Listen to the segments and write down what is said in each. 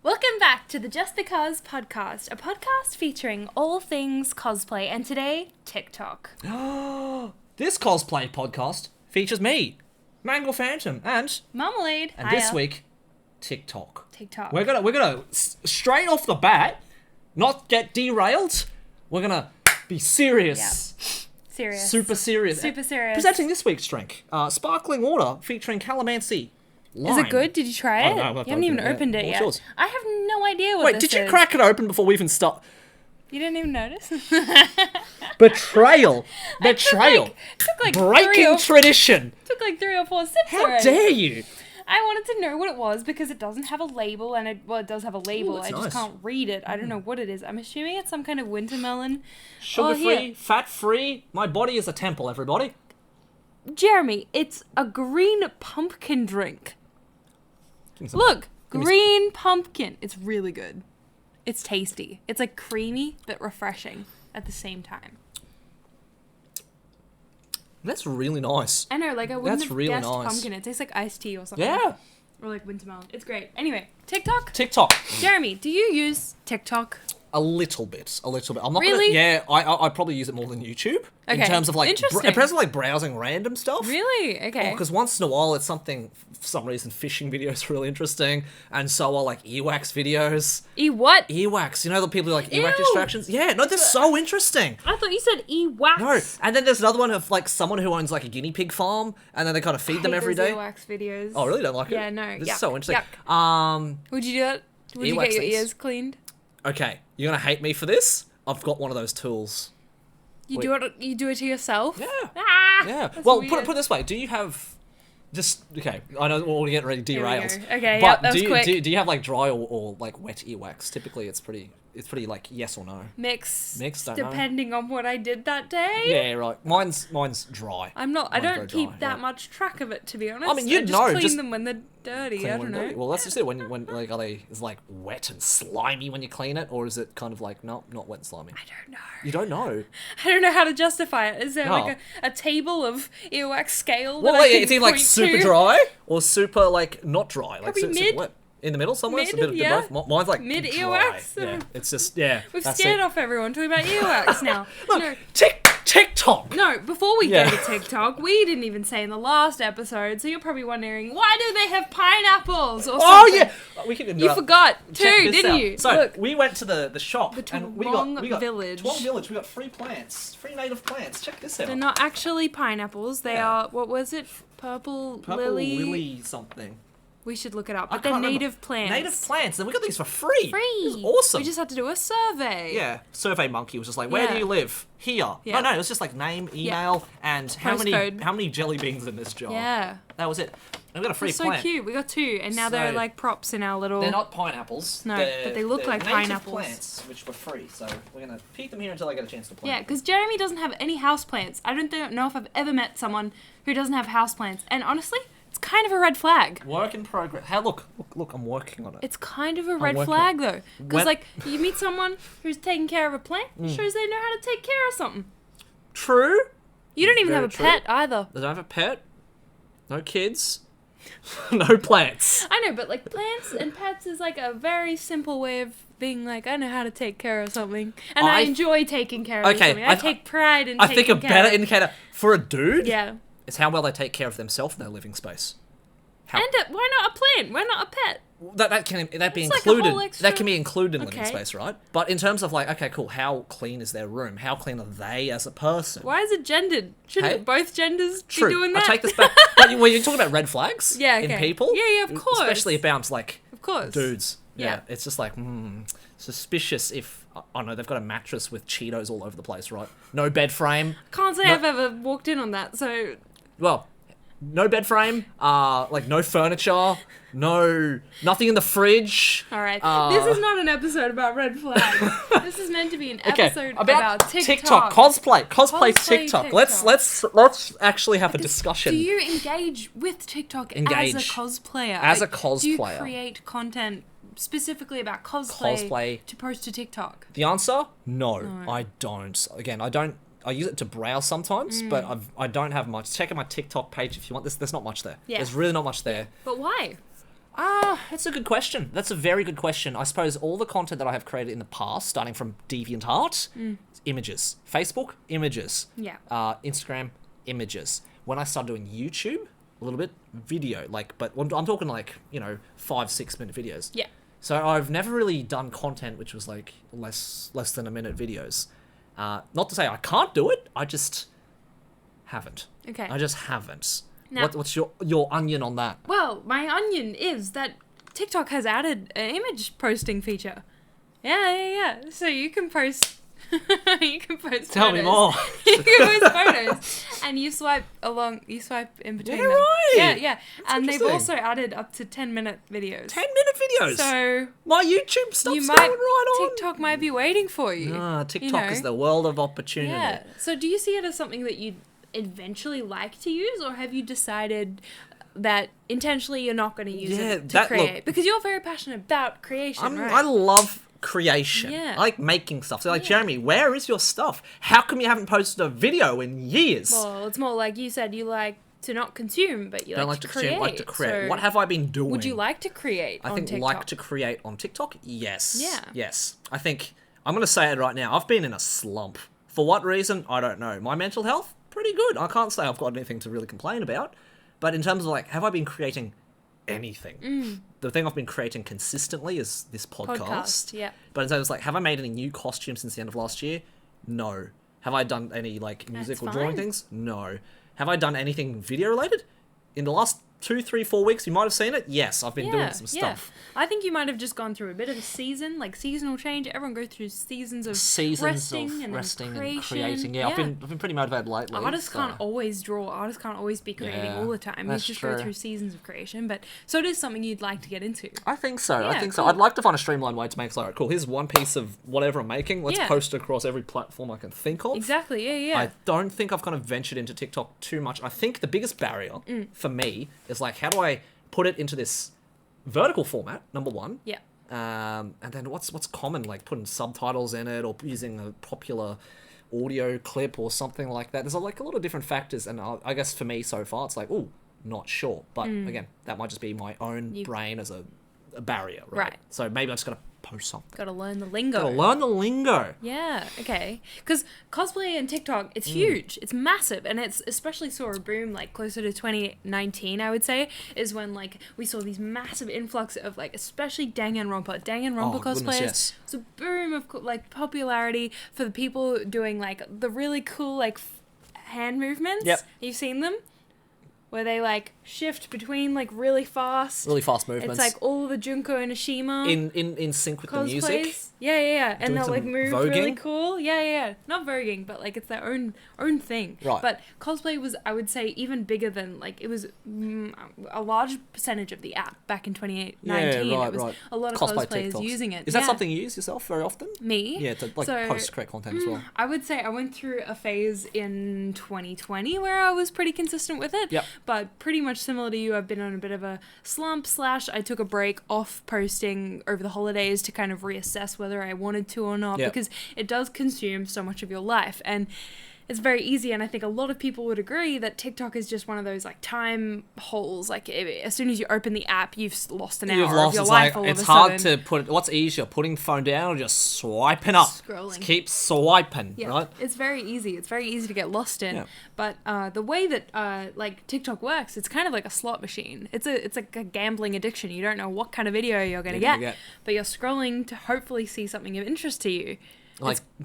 Welcome back to the JustBeCos podcast, a podcast featuring all things cosplay, and today, TikTok. This cosplay podcast features me, Mangle Phantom, and Marmalade. And this week, TikTok. TikTok. We're gonna straight off the bat, not get derailed. We're gonna be serious. Yep. Serious. Super serious. Super serious. Presenting this week's drink, sparkling water featuring calamansi. Lime. Is it good? Did you try it? No, you haven't even opened it yet. Yours? I have no idea what Wait, this did you is. crack it open before we even start? You didn't even notice? Betrayal. Betrayal. Took like Breaking tradition. Took like 3 or 4 sips How already. dare you? I wanted to know what it was because it doesn't have a label, and it does have a label. Ooh, I that's just nice. can't read it. I don't know what it is. I'm assuming it's some kind of wintermelon. Sugar-free, fat-free. My body is a temple, everybody. Jeremy, it's a green pumpkin drink. Look, green pumpkin. It's really good. It's tasty. It's like creamy but refreshing at the same time. That's really nice. I know, like I wouldn't That's have really guessed nice. pumpkin. It tastes like iced tea or something. Yeah. Or like wintermelon. It's great. Anyway, TikTok. TikTok. Jeremy, do you use TikTok? A little bit. I'm not Really? I probably use it more than YouTube. Okay, In terms of like, interesting. in terms of like browsing random stuff. Really? Okay. Because once in a while, it's something, for some reason, fishing videos are really interesting, and so are like earwax videos. What? Earwax, you know the people who like earwax Ew. distractions? Yeah, no, they're so interesting. I thought you said wax. No, and then there's another one of like someone who owns like a guinea pig farm, and then they kind of feed them every day. Wax videos. Oh, really? Don't like it? Yeah, no. This Yuck. is so interesting. Yuck. Would you do that? Would you Earwax get your things. ears cleaned? Okay, you're gonna hate me for this. I've got one of those tools. You do it. You do it to yourself. Yeah. Ah, Yeah. that's Well, weird. put it this way. Do you have just okay? I know we're getting ready Here we derailed. go. Okay, But yep, that was do you quick. do you have like dry or like wet earwax? Typically, it's pretty like yes or no. Mix. Don't know. Depending on what I did that day. Yeah, right. Mine's dry. I'm not. I Mine's don't very keep dry, that yeah. much track of it, to be honest. I mean, you'd just know, Clean just them when they're dirty. Clean I when don't know. dirty. Well, that's just it. When like are they is like wet and slimy when you clean it, or is it kind of like not wet and slimy? I don't know. You don't know. I don't know how to justify it. Is there No. like a table of earwax scale? Well, that I like, can it's either like point super to? dry or super like not dry, like Probably super mid. wet. In the middle somewhere, Mid, it's a bit of yeah. both. Mine's like Mid dry. earwax? Yeah, it's just yeah. We've that's scared it. off everyone talking about earwax now. Look, No. TikTok. No, before we Yeah. go to TikTok, we didn't even say in the last episode, so you're probably wondering, why do they have pineapples or something? Oh yeah, we can. You forgot too, Check this didn't out. you? So Look, we went to the shop The and we Twong got Village. Twong Village. We got free plants, free native plants. Check this out. they're not actually pineapples. They Yeah. are, what was it? Purple lily? Something. We should look it up. I But they're can't remember. native plants. Native plants, and we got these for free. Free. This is awesome. We just had to do a survey. Yeah, Survey Monkey was just like, where do Yeah. you live? Here. Yeah. No, it was just like name, email, and how Postcode. many jelly beans in this jar. Yeah. That was it. And we got a free They're so plant. cute. We got 2, and now they're So- like props in our little... They're not pineapples. No, they're, but they look they're like native pineapples. plants, which were free. So we're gonna keep them here until I get a chance to plant. Yeah, because Jeremy doesn't have any houseplants. I don't know if I've ever met someone who doesn't have houseplants. And honestly, it's kind of a red flag. Work in progress. Hey, look, I'm working on it. It's kind of a red working flag, though. Because, When- like, you meet someone who's taking care of a plant, shows they know how to take care of something. True. You don't even Very have a true. pet either. They don't have a pet. No kids. No plants. I know, but, like, plants and pets is, like, a very simple way of being like, I know how to take care of something. And I enjoy taking care of Okay, something. I take pride in I taking think a care better of indicator for a dude Yeah. is how well they take care of themselves in their living space. How And why not a plant? Why not a pet? that can be It's like a included. whole extra- That can be included in living Okay. space, right? But in terms of like, okay, cool. How clean is their room? How clean are they as a person? Why is it gendered? Shouldn't Hey? both genders True. be doing I that? take this back. But when you're talking about red flags Yeah, in okay. people, Yeah, of course. especially about like Of course. dudes. Yeah, Yeah. it's just like suspicious if I know they've got a mattress with Cheetos all over the place, right? No bed frame. Can't say No- I've ever walked in on that, so... Well, no bed frame. Like no furniture. Nothing in the fridge. Alright, this is not an episode about red flags. This is meant to be an episode about TikTok. Cosplay Cosplay TikTok. TikTok. Let's actually have a discussion. Do you engage with TikTok as a Engage. cosplayer? As a Do you cosplayer. create content specifically about cosplay to post to TikTok? The answer? No, I don't. Again, I don't. I use it to browse sometimes, but I don't have much. Check out my TikTok page if you want. There's not much there. Yeah. There's really not much there. But why? That's a good question. That's a very good question. I suppose all the content that I have created in the past, starting from DeviantArt, images. Facebook, images. Yeah. Instagram, images. When I started doing YouTube, a little bit video. But I'm talking 5-6 minute videos. Yeah. So I've never really done content which was like less than a minute videos. Not to say I can't do it. I just haven't. Okay. I just haven't. Now, What's your onion on that? Well, my onion is that TikTok has added an image posting feature. Yeah. So you can post. You can post. Tell photos. me more. You can post photos, and you swipe in between them. Right. Yeah. That's And they've interesting. also added up to 10-minute videos. 10-minute videos. So My YouTube stuff's you going might right on. TikTok might be waiting for you. TikTok is the world of opportunity. Yeah. So do you see it as something that you'd eventually like to use, or have you decided that intentionally you're not going to use it to create? Because you're very passionate about creation, right? I love creation. Yeah. I like making stuff. So Jeremy, where is your stuff? How come you haven't posted a video in years? Well, it's more like you said you like to not consume, but you Don't like to create. consume, like to create. So what have I been doing? would you like to create I on think TikTok? like to create on TikTok? Yes. Yeah. Yes. I think I'm going to say it right now. I've been in a slump. For what reason? I don't know. My mental health? Pretty good. I can't say I've got anything to really complain about. But in terms of have I been creating anything? The thing I've been creating consistently is this podcast. Yeah. But in terms of have I made any new costumes since the end of last year? No. Have I done any music or drawing fine. things? No. Have I done anything video related? In the last 2, 3, 4 weeks, you might have seen it. Yes, I've been doing some stuff. I think you might have just gone through a bit of a season, seasonal change. Everyone goes through seasons of Resting and creating. Yeah, I've been pretty motivated lately. Artists can't always draw. Artists can't always be creating all the time. You that's just true. go through seasons of creation. But so it is something you'd like to get into. I think so. Yeah, I think so. cool. I'd like to find a streamlined way to make it cool. Here's one piece of whatever I'm making. Let's Yeah. post it across every platform I can think of. Exactly. Yeah. I don't think I've kind of ventured into TikTok too much. I think the biggest barrier for me is how do I put it into this vertical format, number one. Yeah. And then what's common, putting subtitles in it or using a popular audio clip or something like that. There's a lot of different factors, and I guess for me so far it's not sure. But again, that might just be my own brain as a barrier, right? So maybe I just gotta post something. Gotta learn the lingo. Gotta learn the lingo. Yeah, okay. Because cosplay and TikTok, it's huge. It's massive. And it's especially saw a boom, closer to 2019, I would say, is when, we saw these massive influx of, especially Danganronpa. Danganronpa cosplayers. Goodness, yes. It's a boom of, popularity for the people doing, the really cool, hand movements. Yep. You've seen them? Where they, shift between, really fast. Really fast movements. It's, all the Junko and Ashima. In sync with the music. Cosplays. Yeah. And Doing they'll some move voguing? really cool. Yeah. Not voguing, but it's their own thing. Right. But cosplay was, I would say, even bigger than it was a large percentage of the app back in 2019. Yeah, It was right. a lot of Cosplay cosplayers TikToks. using it. Is that something you use yourself very often? Me? Yeah, to post create content as well. I would say I went through a phase in 2020 where I was pretty consistent with it. Yep. But pretty much similar to you, I've been on a bit of a slump / I took a break off posting over the holidays to kind of reassess whether I wanted to or not, Yep. because it does consume so much of your life. And it's very easy, and I think a lot of people would agree that TikTok is just one of those time holes. As soon as you open the app, you've lost an hour of your life all of a it's sudden. hard to put. What's easier, putting the phone down or just swiping up? Scrolling. Just keep swiping, Yeah, right? it's very easy. It's very easy to get lost in. Yeah. But the way that TikTok works, it's kind of like a slot machine. It's like a gambling addiction. You don't know what kind of video you're going to get, but you're scrolling to hopefully see something of interest to you.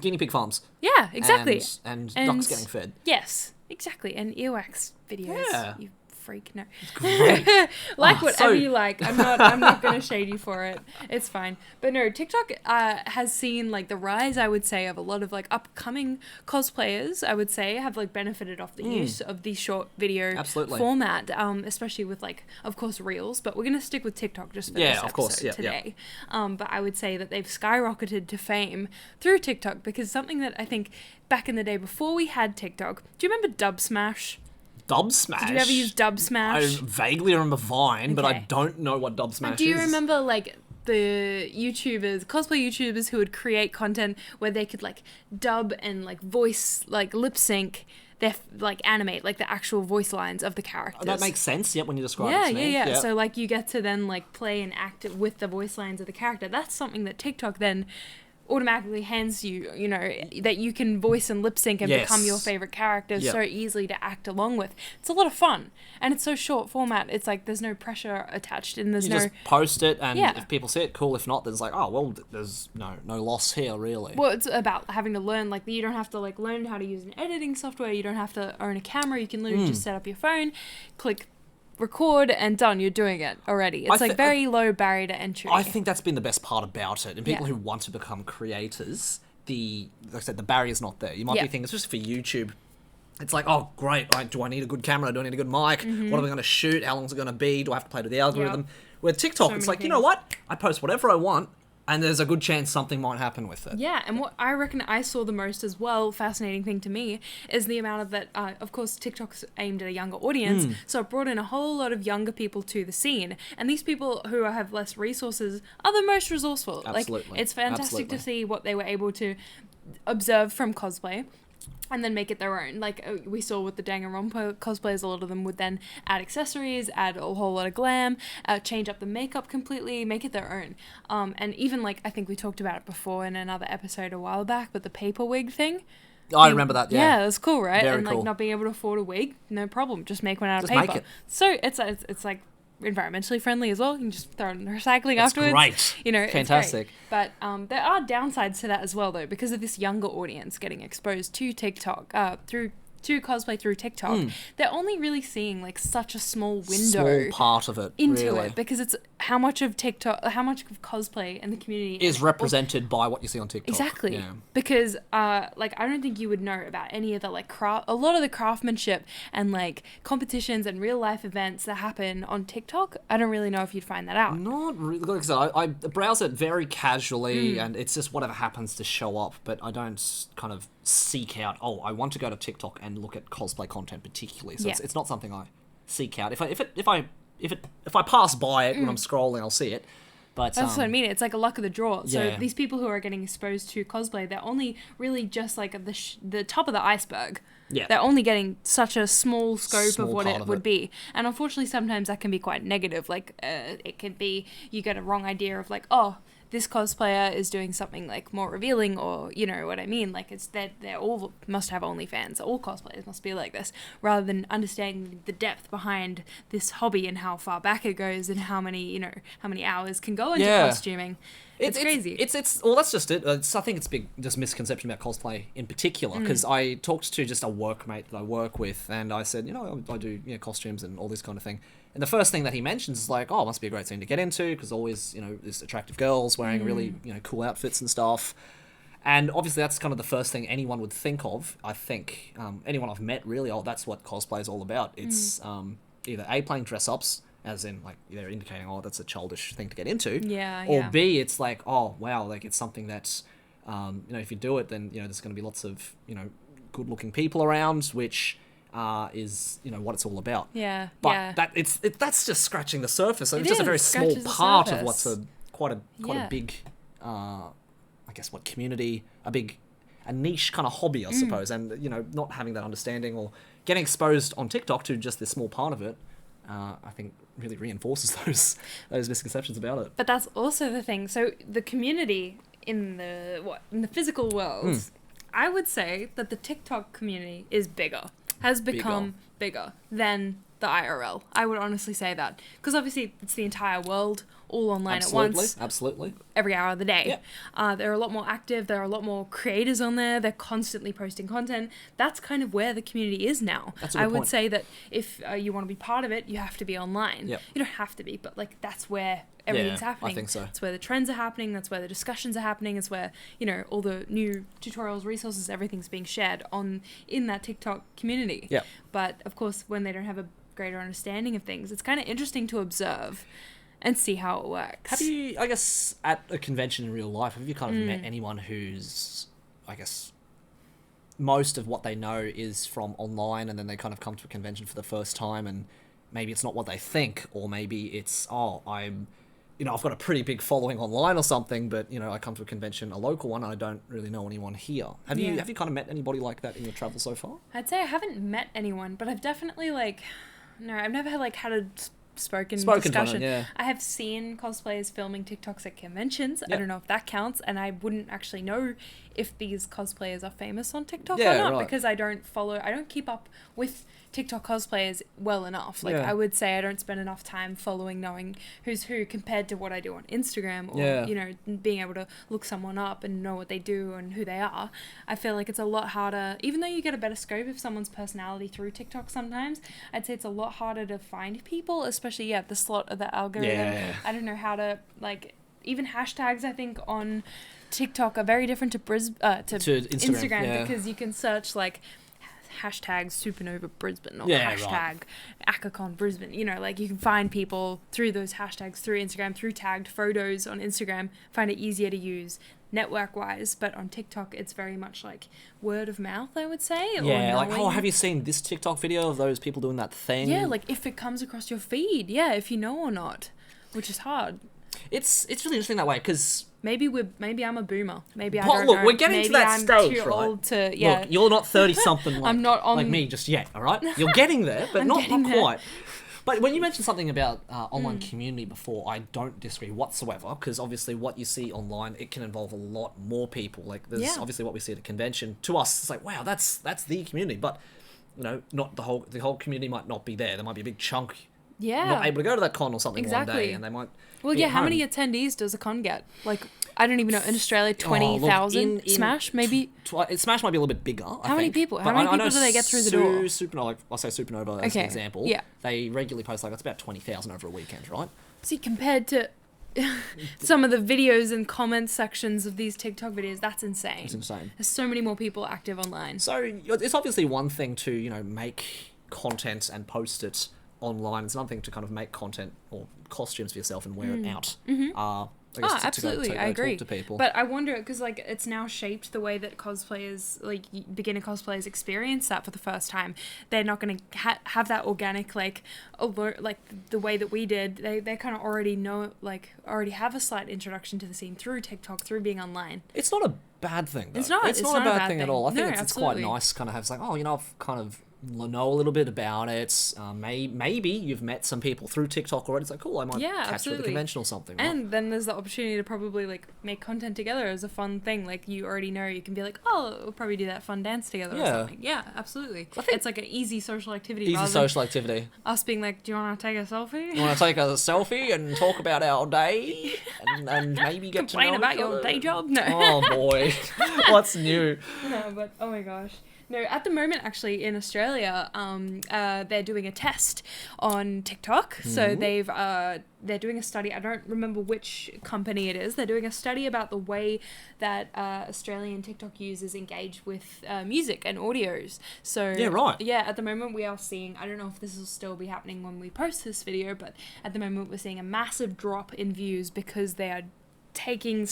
Guinea pig farms. Yeah, exactly. And ducks getting fed. Yes, exactly. And earwax videos. Yeah. You freak. No. Great. Whatever you like. I'm not going to shade you for it. It's fine. But no, TikTok has seen the rise, I would say, of a lot of upcoming cosplayers, I would say, have benefited off the use of the short video format, especially with of course Reels, but we're going to stick with TikTok just for this episode today. But I would say that they've skyrocketed to fame through TikTok, because something that I think back in the day before we had TikTok, do you remember Dub Smash? Dub Smash? Did you ever use Dub Smash? I vaguely remember Vine, but I don't know what Dub Smash is. Do you remember the YouTubers, cosplay YouTubers who would create content where they could dub and voice lip sync like animate like the actual voice lines of the characters. That makes sense, when you describe it to me. Yeah. So like you get to then like play and act it with the voice lines of the character. That's something that TikTok then automatically hands you, you know, that you can voice and lip sync and become your favorite character so easily to act along with. It's a lot of fun, and it's so short format. It's like there's no pressure attached, and there's just post it, and if people see it, cool. If not, there's like, oh well, there's no loss here really. Well, it's about having to learn. Like you don't have to like learn how to use an editing software. You don't have to own a camera. You can literally just set up your phone, click record, and done. You're doing it already. It's like very low barrier to entry. I think that's been the best part about it. And people who want to become creators, like I said, the barrier's not there. You might be thinking, it's just for YouTube. It's like, oh, great. Do I need a good camera? Do I need a good mic? What are we going to shoot? How long is it going to be? Do I have to play with the algorithm? With TikTok, it's like, you know what? I post whatever I want, and there's a good chance something might happen with it. Yeah, and what I reckon I saw the most as well, fascinating thing to me, is the amount of that, of course, TikTok's aimed at a younger audience, so it brought in a whole lot of younger people to the scene. And these people who have less resources are the most resourceful. Absolutely. Like, it's fantastic to see what they were able to observe from cosplay and then make it their own. Like we saw with the Danganronpa cosplayers, a lot of them would then add accessories, add a whole lot of glam, change up the makeup completely, make it their own. And even like, I think we talked about it before in another episode a while back, but the paper wig thing. I remember that, yeah. Yeah, it was cool, right? Very and like cool. not being able to afford a wig, no problem. Just make one out of Just paper. make it. So it's like environmentally friendly as well. You can just throw it in recycling afterwards. Great. You know, Fantastic. It's great. But there are downsides to that as well, though, because of this younger audience getting exposed to TikTok, to cosplay through TikTok. They're only really seeing like such a small window, small part of it into really. it, because it's how much of TikTok, how much of cosplay and the community is represented by what you see on TikTok. Exactly. Yeah. Because like I don't think you would know about any of the like a lot of the craftsmanship and like competitions and real life events that happen on TikTok. I don't really know if you'd find that out. Not really. Like I said, I browse it very casually, and it's just whatever happens to show up. But I don't kind of seek out. Oh, I want to go to TikTok and look at cosplay content particularly. So it's not something I seek out. If I pass by it when I'm scrolling, I'll see it. But that's what I mean. It's like a luck of the draw. So Yeah. these people who are getting exposed to cosplay, they're only really just like the top of the iceberg. Yeah. They're only getting such a small scope of Small what part it of would it. be. And unfortunately, sometimes that can be quite negative. Like, it could be you get a wrong idea of like, oh, this cosplayer is doing something like more revealing, or you know what I mean, like it's that they're all must have OnlyFans, all cosplayers must be like this, rather than understanding the depth behind this hobby and how far back it goes and how many hours can go into costuming. It's crazy. It's well, that's just it. I think it's a big just misconception about cosplay in particular, because I talked to just a workmate that I work with, and I said, I do costumes and all this kind of thing. And the first thing that he mentions is like, oh, it must be a great scene to get into, because always, there's attractive girls wearing really, cool outfits and stuff. And obviously that's kind of the first thing anyone would think of, I think. Anyone I've met, really, that's what cosplay is all about. It's either A, playing dress-ups, as in, like, they're indicating, oh, that's a childish thing to get into. Or B, it's like, oh, wow, like, it's something that's, if you do it, then, there's going to be lots of, good-looking people around, which... is what it's all about. But that's just scratching the surface. So it's just a very small part of what's quite a big, I guess, community, a niche kind of hobby, I suppose. And not having that understanding or getting exposed on TikTok to just this small part of it, I think really reinforces those misconceptions about it. But that's also the thing. So the community in the physical world, I would say that the TikTok community is has become bigger than the IRL. I would honestly say that. Because obviously it's the entire world all online at once. Absolutely. Every hour of the day. They're a lot more active. There are a lot more creators on there. They're constantly posting content. That's kind of where the community is now. That's a good point. I would say that if you want to be part of it, you have to be online. Yep. You don't have to be, but like that's where everything's happening. I think so. That's where the trends are happening. That's where the discussions are happening. It's where, all the new tutorials, resources, everything's being shared in that TikTok community. Yeah. But of course, when they don't have a greater understanding of things, it's kind of interesting to observe and see how it works. Have you, I guess, at a convention in real life, have you kind of met anyone who's, I guess, most of what they know is from online, and then they kind of come to a convention for the first time, and maybe it's not what they think, or maybe it's, I'm you know, I've got a pretty big following online or something, but, you know, I come to a convention, a local one, and I don't really know anyone here. Have you kind of met anybody like that in your travel so far? I'd say I haven't met anyone, but I've definitely, like, no, I've never had, like, had a spoken discussion. I have seen cosplayers filming TikToks at conventions. I don't know if that counts, and I wouldn't actually know if these cosplayers are famous on TikTok or not, because I don't keep up with TikTok cosplayers well enough. Like, I would say I don't spend enough time following, knowing who's who, compared to what I do on Instagram, or, you know, being able to look someone up and know what they do and who they are. I feel like it's a lot harder, even though you get a better scope of someone's personality through TikTok sometimes, I'd say it's a lot harder to find people, especially, the slot of the algorithm. I don't know how to, like, even hashtags, I think, on TikTok are very different to Instagram because you can search, like, hashtag Supernova Brisbane or hashtag ACACON Brisbane. You know, like, you can find people through those hashtags, through Instagram, through tagged photos on Instagram, find it easier to use network-wise. But on TikTok, it's very much like word of mouth, I would say. Yeah, like, oh, have you seen this TikTok video of those people doing that thing? Yeah, like, if it comes across your feed, if you know or not, which is hard. It's really interesting that way, because maybe I'm a boomer. Maybe I don't know. We're getting to that I'm stage, too right? old to, Look, you're not 30-something like, I'm not like me just yet, all right? You're getting there, but not quite. But when you mentioned something about online community before, I don't disagree whatsoever, because obviously what you see online, it can involve a lot more people. Like, there's obviously what we see at a convention. To us, it's like, wow, that's the community. But, you know, not the whole community might not be there. There might be a big chunk not able to go to that con or something one day, and they might... Well, how many attendees does a con get? Like, I don't even know. In Australia, 20,000? Smash, maybe? Smash might be a little bit bigger, How many people? How many people do they get through the door? Supernova, like, I'll say Supernova as an example. Yeah. They regularly post, like, it's about 20,000 over a weekend, right? See, compared to some of the videos and comment sections of these TikTok videos, that's insane. It's insane. There's so many more people active online. So, it's obviously one thing to, you know, make content and post it online. It's another thing to kind of make content or costumes for yourself and wear it out. Absolutely, I agree. Talk to people. But I wonder, because, like, it's now shaped the way that cosplayers, like, beginner cosplayers experience that for the first time. They're not going to have that organic, like, alert, like, the way that we did. They kind of already know, like, already have a slight introduction to the scene through TikTok, through being online. It's not a bad thing, though. It's not a bad thing at all. I think it's quite nice, kind of have, like, oh, you know, I've kind of know a little bit about it. Maybe you've met some people through TikTok already. It's like, cool, I might catch you at the convention or something. Right? And then there's the opportunity to probably, like, make content together as a fun thing. Like, you already know, you can be like, oh, we'll probably do that fun dance together or something. Yeah, absolutely. I think it's like an easy social activity. Us being like, do you want to take a selfie? You want to take a selfie and talk about our day and maybe get to know complain about your day job? No. Oh boy, what's new? No, but oh my gosh. No, at the moment, actually, in Australia, they're doing a test on TikTok. Mm-hmm. So they're doing a study. I don't remember which company it is. They're doing a study about the way that Australian TikTok users engage with music and audios. So at the moment we are seeing, I don't know if this will still be happening when we post this video, but at the moment we're seeing a massive drop in views because they are taking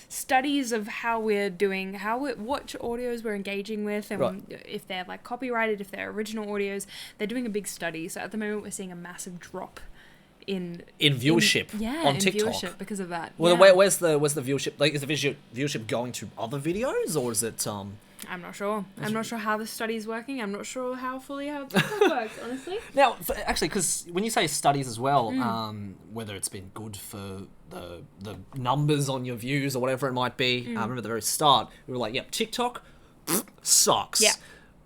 studies of how we're doing, what audios we're engaging with, and if they're, like, copyrighted, if they're original audios. They're doing a big study. So at the moment we're seeing a massive drop in viewership on TikTok viewership because of that. Well, where's the viewership? Like, is the viewership going to other videos, or is it I'm not sure. I'm not sure how the study's working. I'm not sure how TikTok works, honestly. Now, actually, because when you say studies as well, whether it's been good for the numbers on your views or whatever it might be, I remember at the very start, we were like, yep, TikTok sucks. Yeah.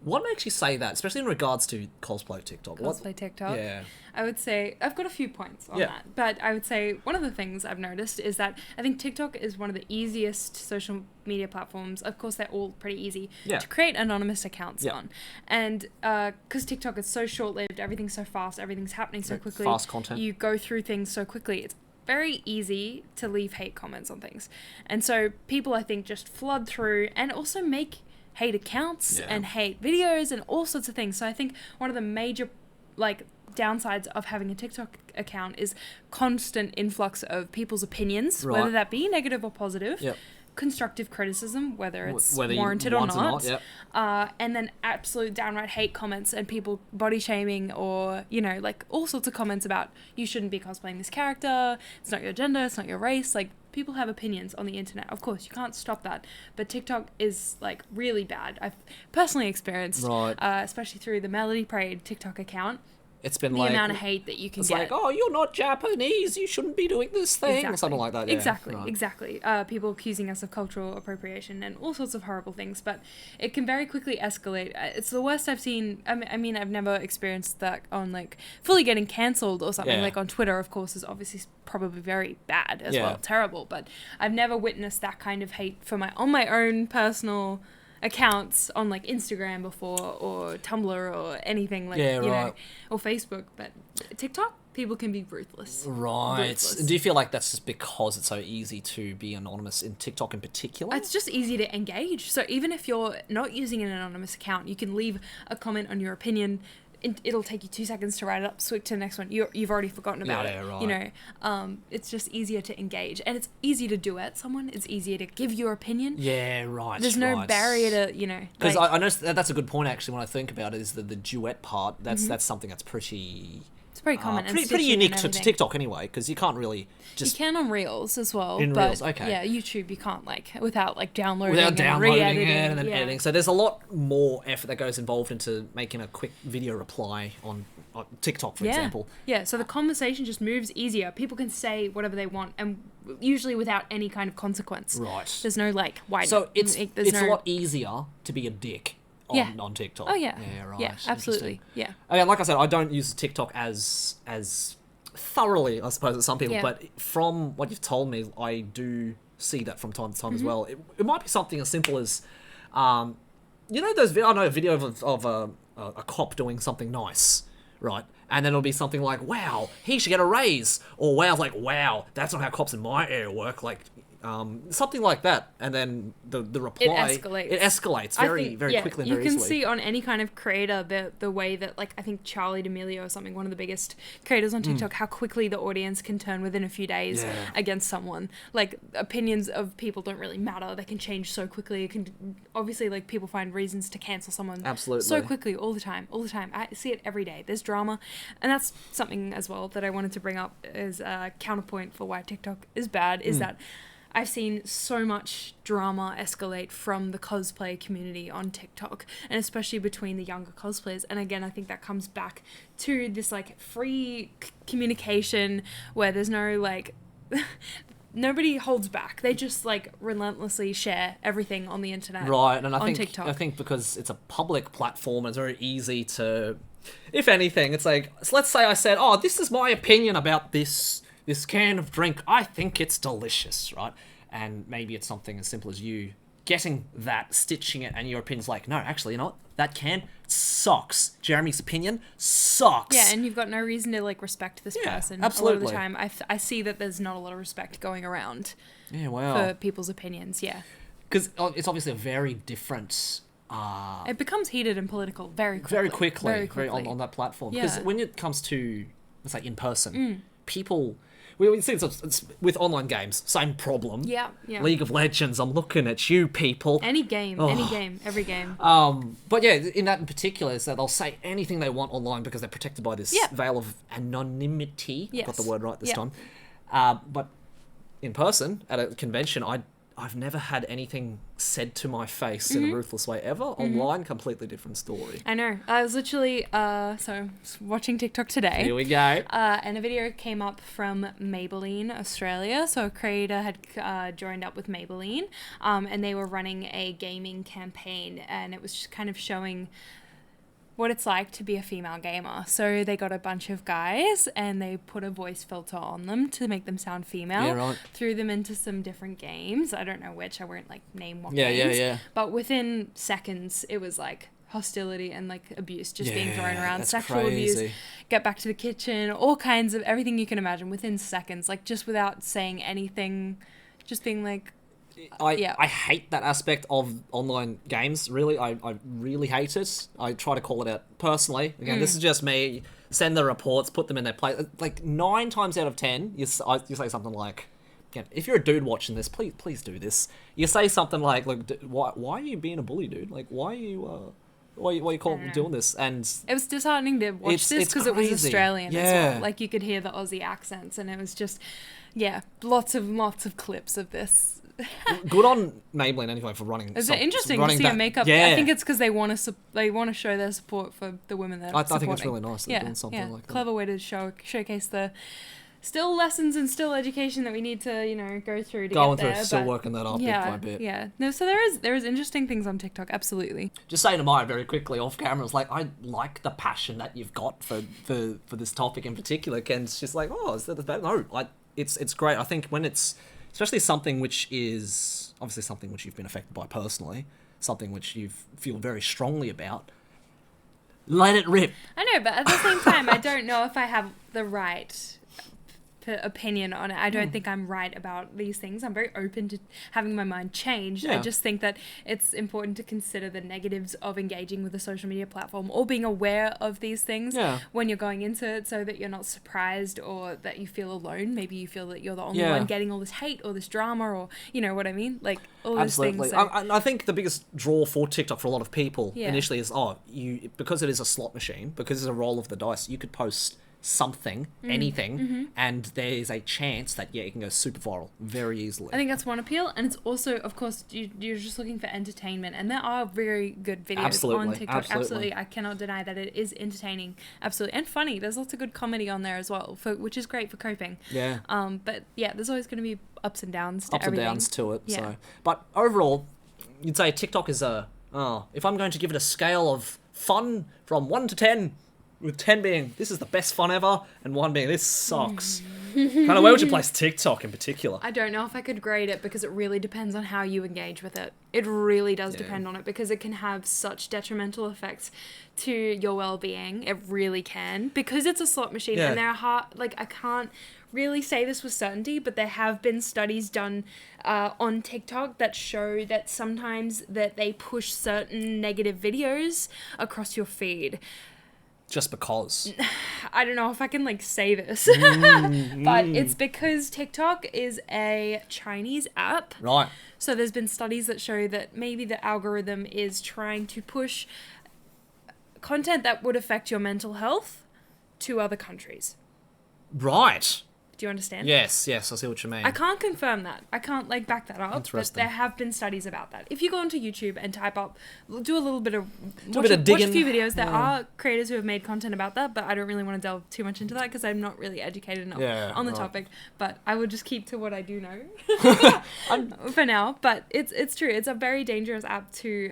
What makes you say that, especially in regards to cosplay TikTok? TikTok? Yeah. I would say, I've got a few points on that, but I would say one of the things I've noticed is that I think TikTok is one of the easiest social media platforms. Of course, they're all pretty easy to create anonymous accounts on. And because TikTok is so short-lived, everything's so fast, everything's happening so quickly. Fast content. You go through things so quickly. It's very easy to leave hate comments on things. And so people, I think, just flood through and also make hate accounts and hate videos and all sorts of things. So I think one of the major, like, downsides of having a TikTok account is constant influx of people's opinions, whether that be negative or positive, constructive criticism, whether it's Whether you warranted or want not, yep. and then absolute downright hate comments and people body shaming, or like all sorts of comments about you shouldn't be cosplaying this character, it's not your gender, it's not your race. Like, people have opinions on the internet, of course, you can't stop that, but TikTok is like really bad. I've personally experienced, especially through the Melody Parade TikTok account, it's been the like amount of hate that you can get. It's like, oh, you're not Japanese, you shouldn't be doing this thing, or something like that. Yeah, Exactly. People accusing us of cultural appropriation and all sorts of horrible things, but it can very quickly escalate. It's the worst I've seen. I mean, I've never experienced that on like fully getting cancelled or something. Like on Twitter, of course, is obviously probably very bad as well, terrible. But I've never witnessed that kind of hate on my own personal accounts on like Instagram before, or Tumblr, or anything like or Facebook. But TikTok, people can be ruthless. Ruthless. Do you feel like that's just because it's so easy to be anonymous in TikTok in particular? It's just easy to engage. So even if you're not using an anonymous account, you can leave a comment on your opinion. It'll take you 2 seconds to write it up, switch to the next one. You've already forgotten about it. Right. It's just easier to engage, and it's easier to duet someone. It's easier to give your opinion. Yeah, right. There's no barrier to, because I know that's a good point actually. When I think about it, is the duet part. That's something that's pretty. It's pretty common. Pretty unique to TikTok anyway, because you can't really just... You can on Reels as well. Reels, okay. Yeah, YouTube you can't, without downloading it re-editing, and then editing. So there's a lot more effort that goes involved into making a quick video reply on TikTok, for example. Yeah, so the conversation just moves easier. People can say whatever they want, and usually without any kind of consequence. Right. There's no, why... So it's a lot easier to be a dick on TikTok. Oh, yeah. Yeah, right. Yeah, absolutely. Yeah. Again, like I said, I don't use TikTok as thoroughly, I suppose, as some people, but from what you've told me, I do see that from time to time as well. It might be something as simple as, those I know a video of a cop doing something nice, right? And then it'll be something like, wow, he should get a raise, or wow, that's not how cops in my area work, something like that, and then the reply it escalates very quickly and very easily. You can see on any kind of creator the way that I think Charlie D'Amelio or something, one of the biggest creators on TikTok, how quickly the audience can turn within a few days against someone. Opinions of people don't really matter, they can change so quickly. It can obviously people find reasons to cancel someone so quickly all the time. I see it every day. There's drama, and that's something as well that I wanted to bring up as a counterpoint for why TikTok is bad, is that I've seen so much drama escalate from the cosplay community on TikTok, and especially between the younger cosplayers. And again, I think that comes back to this free communication where there's no nobody holds back. They just relentlessly share everything on the internet. Right, and TikTok. I think because it's a public platform, it's very easy to, if anything, it's so let's say I said, oh, this is my opinion about this can of drink, I think it's delicious, right? And maybe it's something as simple as you getting that, stitching it, and your opinion's no, actually, you know what? That can sucks. Jeremy's opinion sucks. Yeah, and you've got no reason to respect this person. Absolutely. A lot of the time, I see that there's not a lot of respect going around. Yeah, wow. For people's opinions, yeah. Because it's obviously a very different... it becomes heated and political very quickly. On that platform. Because when it comes to, let's say, in person, people... We see it's with online games, same problem. Yeah. League of Legends, I'm looking at you people. Every game. But yeah, in that in particular, is that they'll say anything they want online because they're protected by this veil of anonymity. Yes. Got the word right this time. But in person, at a convention, I've never had anything said to my face in a ruthless way ever. Online, completely different story. I know. I was literally watching TikTok today. Here we go. And a video came up from Maybelline Australia. So a creator had joined up with Maybelline, and they were running a gaming campaign, and it was just kind of showing what it's like to be a female gamer. So they got a bunch of guys and they put a voice filter on them to make them sound female. Threw them into some different games. I don't know which. I won't name what games. Yeah. But within seconds, it was hostility and abuse just being thrown around. Sexual crazy. abuse. Get back to the kitchen. All kinds of everything you can imagine within seconds. Just without saying anything. Just being I hate that aspect of online games, really. I really hate it. I try to call it out personally. Again, this is just me. Send the reports, put them in their place. 9 times out of 10, you say something like, again, if you're a dude watching this, please do this. You say something like, "Look, why are you being a bully, dude? Like, why are you doing this?" And it was disheartening to watch this because it was Australian as Yeah. well. Like, you could hear the Aussie accents, and it was just, lots of clips of this. Good on Maybelline anyway for running. It's interesting to see her makeup. Yeah. I think it's because they want to show their support for the women that I think it's really nice that they're doing something like that. Clever way to showcase the still lessons and still education that we need to go through to Going get there. through, still working that up bit by bit. Yeah. No, so there is interesting things on TikTok. Absolutely. Just saying to Maya very quickly off camera, it's like, I like the passion that you've got for this topic in particular. Ken's just like, oh, is that bad? No, it's great. I think when it's especially something which is obviously something which you've been affected by personally, something which you feel very strongly about, let it rip. I know, but at the same time, I don't know if I have the right opinion on it. I don't think I'm right about these things. I'm very open to having my mind changed. I just think that it's important to consider the negatives of engaging with a social media platform or being aware of these things when you're going into it, so that you're not surprised or that you feel alone. Maybe you feel that you're the only one getting all this hate or this drama, or you know what I mean, like all those things. So. I think the biggest draw for TikTok for a lot of people initially is because it is a slot machine, because it's a roll of the dice, you could post something, anything, and there's a chance that it can go super viral very easily. I think that's one appeal, and it's also, of course, you're just looking for entertainment, and there are very good videos on TikTok. Absolutely, I cannot deny that it is entertaining, absolutely, and funny. There's lots of good comedy on there as well, which is great for coping. Yeah. But there's always going to be ups and downs to everything. Ups and downs to it. Yeah. So, but overall, you'd say TikTok is if I'm going to give it a scale of fun from 1 to 10. With 10 being, this is the best fun ever, and 1 being, this sucks. Kind of, where would you place TikTok in particular? I don't know if I could grade it, because it really depends on how you engage with it. It really does depend on it, because it can have such detrimental effects to your well-being. It really can, because it's a slot machine, and there are I can't really say this with certainty, but there have been studies done on TikTok that show that sometimes that they push certain negative videos across your feed. Just because. I don't know if I can say this, but it's because TikTok is a Chinese app. Right. So there's been studies that show that maybe the algorithm is trying to push content that would affect your mental health to other countries. Right. Do you understand? Yes, I see what you mean. I can't confirm that. I can't back that up. But there have been studies about that. If you go onto YouTube and type up, do a little bit of watch a few videos. There are creators who have made content about that, but I don't really want to delve too much into that because I'm not really educated enough on the topic. But I will just keep to what I do know for now. But it's true. It's a very dangerous app to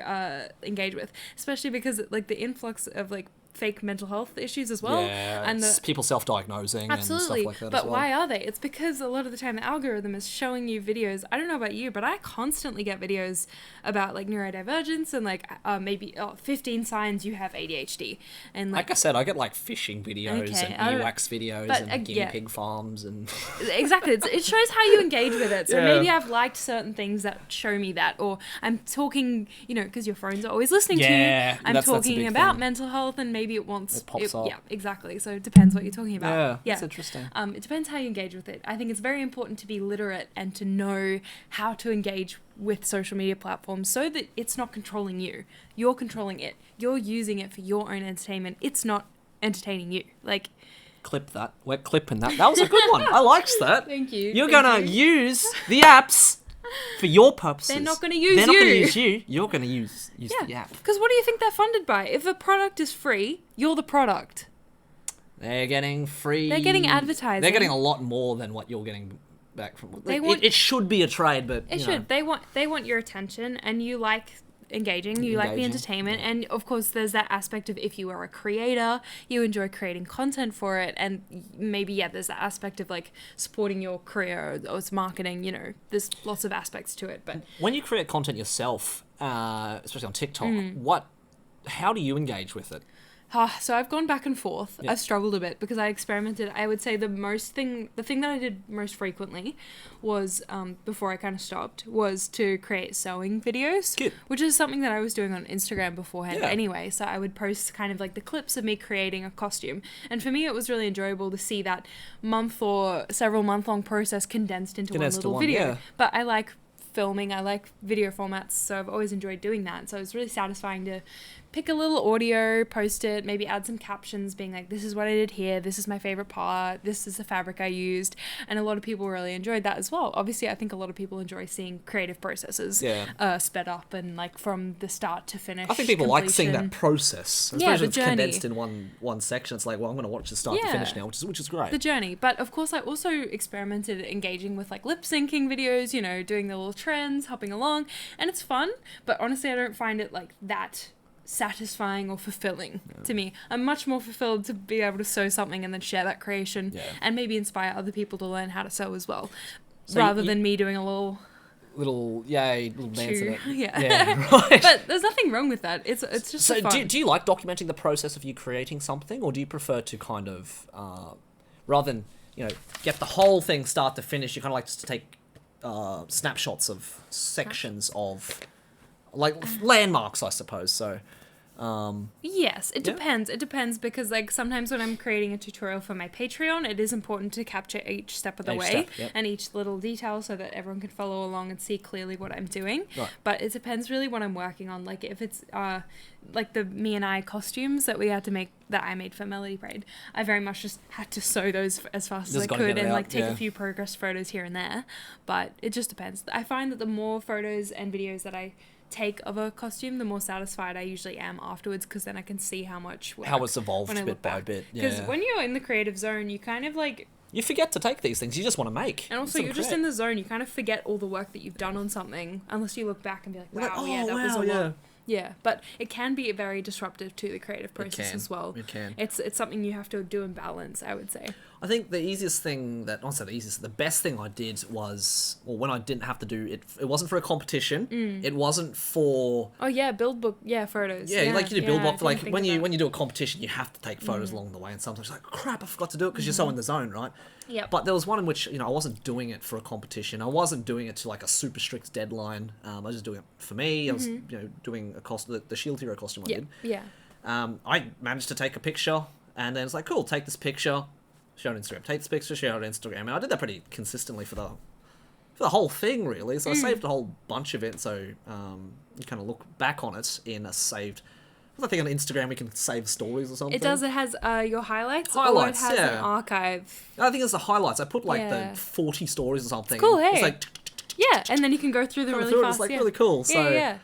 engage with, especially because the influx of fake mental health issues as well. Yeah, and people self-diagnosing and stuff like that. But why are they? It's because a lot of the time the algorithm is showing you videos. I don't know about you, but I constantly get videos about neurodivergence and maybe 15 signs you have ADHD. And like I said, I get fishing videos and earwax videos and guinea pig farms and exactly. It shows how you engage with it. So maybe I've liked certain things that show me that, or I'm talking, because your phone's always listening to you. I'm talking about mental health, and maybe it pops up. Yeah, exactly. So it depends what you're talking about. Yeah, that's interesting. It depends how you engage with it. I think it's very important to be literate and to know how to engage with social media platforms so that it's not controlling you. You're controlling it. You're using it for your own entertainment. It's not entertaining you. Clip that. We're clipping that. That was a good one. I liked that. Thank you. You're going to use the apps for your purposes. They're not going to use you. They're not going to use you. You're going to use the app. Because what do you think they're funded by? If a product is free, you're the product. They're getting free. They're getting advertising. They're getting a lot more than what you're getting back from. It should be a trade, but it should. They want your attention, and you like engaging. You like the entertainment, and of course, there's that aspect of if you are a creator, you enjoy creating content for it, and maybe there's that aspect of supporting your career or it's marketing. There's lots of aspects to it. But when you create content yourself, especially on TikTok, how do you engage with it? So I've gone back and forth. Yeah. I've struggled a bit because I experimented. I would say the thing that I did most frequently was, before I kind of stopped, was to create sewing videos. Cute. Which is something that I was doing on Instagram beforehand Yeah. anyway. So I would post kind of like the clips of me creating a costume. And for me, it was really enjoyable to see that month or several month-long process condensed into one little video. Yeah. But I like filming, I like video formats, so I've always enjoyed doing that. So it's really satisfying to pick a little audio, post it, maybe add some captions being like, this is what I did here, this is my favorite part, this is the fabric I used. And a lot of people really enjoyed that as well. Obviously, I think a lot of people enjoy seeing creative processes sped up and like from the start to finish. I think people like seeing completion. that process. Yeah, Especially the if it's journey. condensed in one section. It's like, well, I'm going to watch the start to finish now, which is great. The journey. But of course, I also experimented engaging with like lip syncing videos, you know, doing the little trends, hopping along, and it's fun. But honestly, I don't find it like that satisfying or fulfilling to me. I'm much more fulfilled to be able to sew something and then share that creation and maybe inspire other people to learn how to sew as well, rather than me doing a little dance in it. Yeah, right. But there's nothing wrong with that. It's just so fun. do you like documenting the process of you creating something, or do you prefer to kind of rather than get the whole thing start to finish, you kind of like just to take snapshots of sections of like landmarks, I suppose. So yes, it depends. It depends because like sometimes when I'm creating a tutorial for my Patreon, it is important to capture each step of the way and each little detail so that everyone can follow along and see clearly what I'm doing. Right. But it depends really what I'm working on. Like if it's like the me and I costumes that we had to make, that I made for Melody Braid, I very much just had to sew those as fast as I could and like take a few progress photos here and there. But it just depends. I find that the more photos and videos that I take of a costume, the more satisfied I usually am afterwards, because then I can see how it's evolved bit by bit. Because when you're in the creative zone, you kind of like, you forget to take these things. You just want to make. and also you're just in the zone. You kind of forget all the work that you've done on something, unless you look back and be like, wow, that was a lot. Yeah, but it can be very disruptive to the creative process as well. It can. It's something you have to do in balance, I would say. I think the easiest thing the best thing I did was, or when I didn't have to do it, it wasn't for a competition. It wasn't for... Oh yeah, build book, photos. Yeah, like you do build book, like when you do a competition, you have to take photos along the way, and sometimes you're like, crap, I forgot to do it because you're so in the zone, right? Yeah. But there was one in which, I wasn't doing it for a competition. I wasn't doing it to like a super strict deadline. I was just doing it for me. I was, doing the Shield Hero costume I did. Yeah. I managed to take a picture, and then it's like, cool, take this picture, share it on Instagram. Take this picture, share it on Instagram. And I did that pretty consistently for the whole thing, really. So I saved a whole bunch of it, so you kind of look back on it in a saved... I think on Instagram we can save stories or something. It does. It has your highlights. Highlights, or it has an archive. I think it's the highlights. I put like the 40 stories or something. It's cool, hey? It's like... Yeah, and then you can go through them really fast. It's like really cool. So, yeah.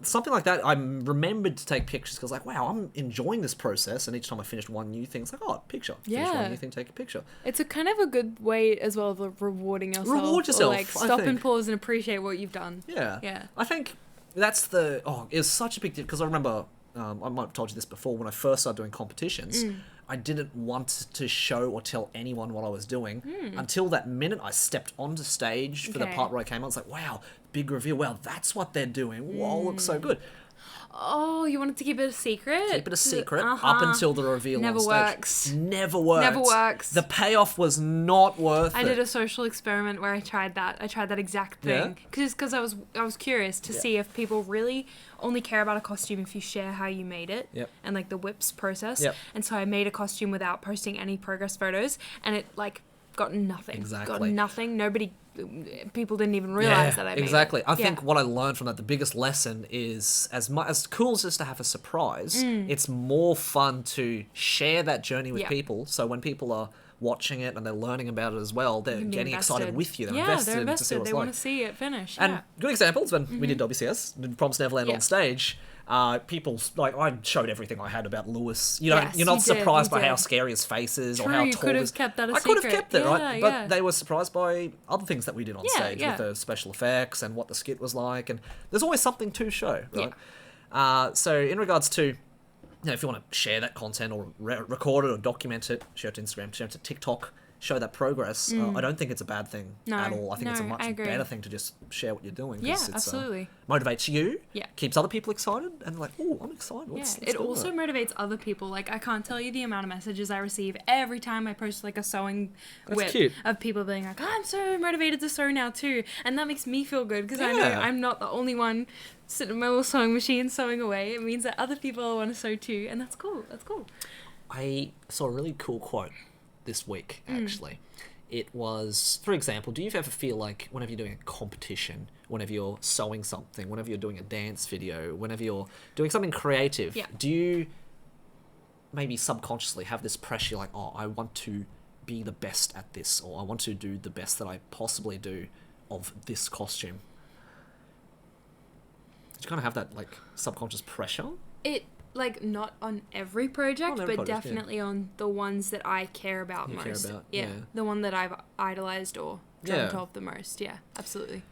Something like that, I remembered to take pictures because, like, wow, I'm enjoying this process. And each time I finished one new thing, it's like, oh, picture. Finish one new thing, take a picture. It's a kind of a good way as well of rewarding yourself. Reward yourself. Or, like, stop and pause and appreciate what you've done. Yeah. Yeah. I think that's it was such a big deal because I remember, I might have told you this before, when I first started doing competitions, I didn't want to show or tell anyone what I was doing until that minute I stepped onto stage for the part where I came on. It's like, wow, big reveal. Wow, that's what they're doing. Whoa, looks so good. Oh, you wanted to keep it a secret? Keep it a secret up until the reveal on stage. Never works. Never works. The payoff was not worth it. I did a social experiment where I tried that. I tried that exact thing. Because I was curious to see if people really only care about a costume if you share how you made it and like the whips process. And so I made a costume without posting any progress photos, and it like got nothing. Exactly. Got nothing. People didn't even realize that I made it. I think what I learned from that, the biggest lesson is as cool as just to have a surprise, it's more fun to share that journey with people. So when people are watching it and they're learning about it as well, they're getting excited with you. They're invested to see what it's they want to see it finish. And good examples when we did WCS, did Promised Neverland on stage. People, like, I showed everything I had about Lewis. You're not surprised by how scary his face is or how you tall could he have is. kept that a I secret. could have kept it, right? But Yeah. they were surprised by other things that we did on stage with the special effects and what the skit was like. And there's always something to show, right? So in regards to, if you want to share that content or record it or document it, share it to Instagram, share it to TikTok, show that progress, I don't think it's a bad thing at all. I think it's a I much agree. better thing to just share what you're doing. 'Cause Yeah, it's, absolutely. Motivates you. Yeah. Keeps other people excited and like, oh, I'm excited. Let's It do also motivates other people. Like, I can't tell you the amount of messages I receive every time I post like a sewing whip cute. of people being like, I'm so motivated to sew now too. And that makes me feel good because I know Yeah. I'm not the only one sitting in my little sewing machine sewing away. It means that other people want to sew too. And that's cool. That's cool. I saw a really cool quote this week, actually. It was, for example, do you ever feel like whenever you're doing a competition, whenever you're sewing something, whenever you're doing a dance video, whenever you're doing something creative, Yeah. do you maybe subconsciously have this pressure like, oh, I want to be the best at this, or I want to do the best that I possibly do of this costume? Did you kind of have that like subconscious pressure? It, like, not on every project, Not on every but project, yeah. definitely on the ones that I care about You care most. about, yeah. yeah. The one that I've idolized or dreamt Yeah. of the most. Yeah, absolutely.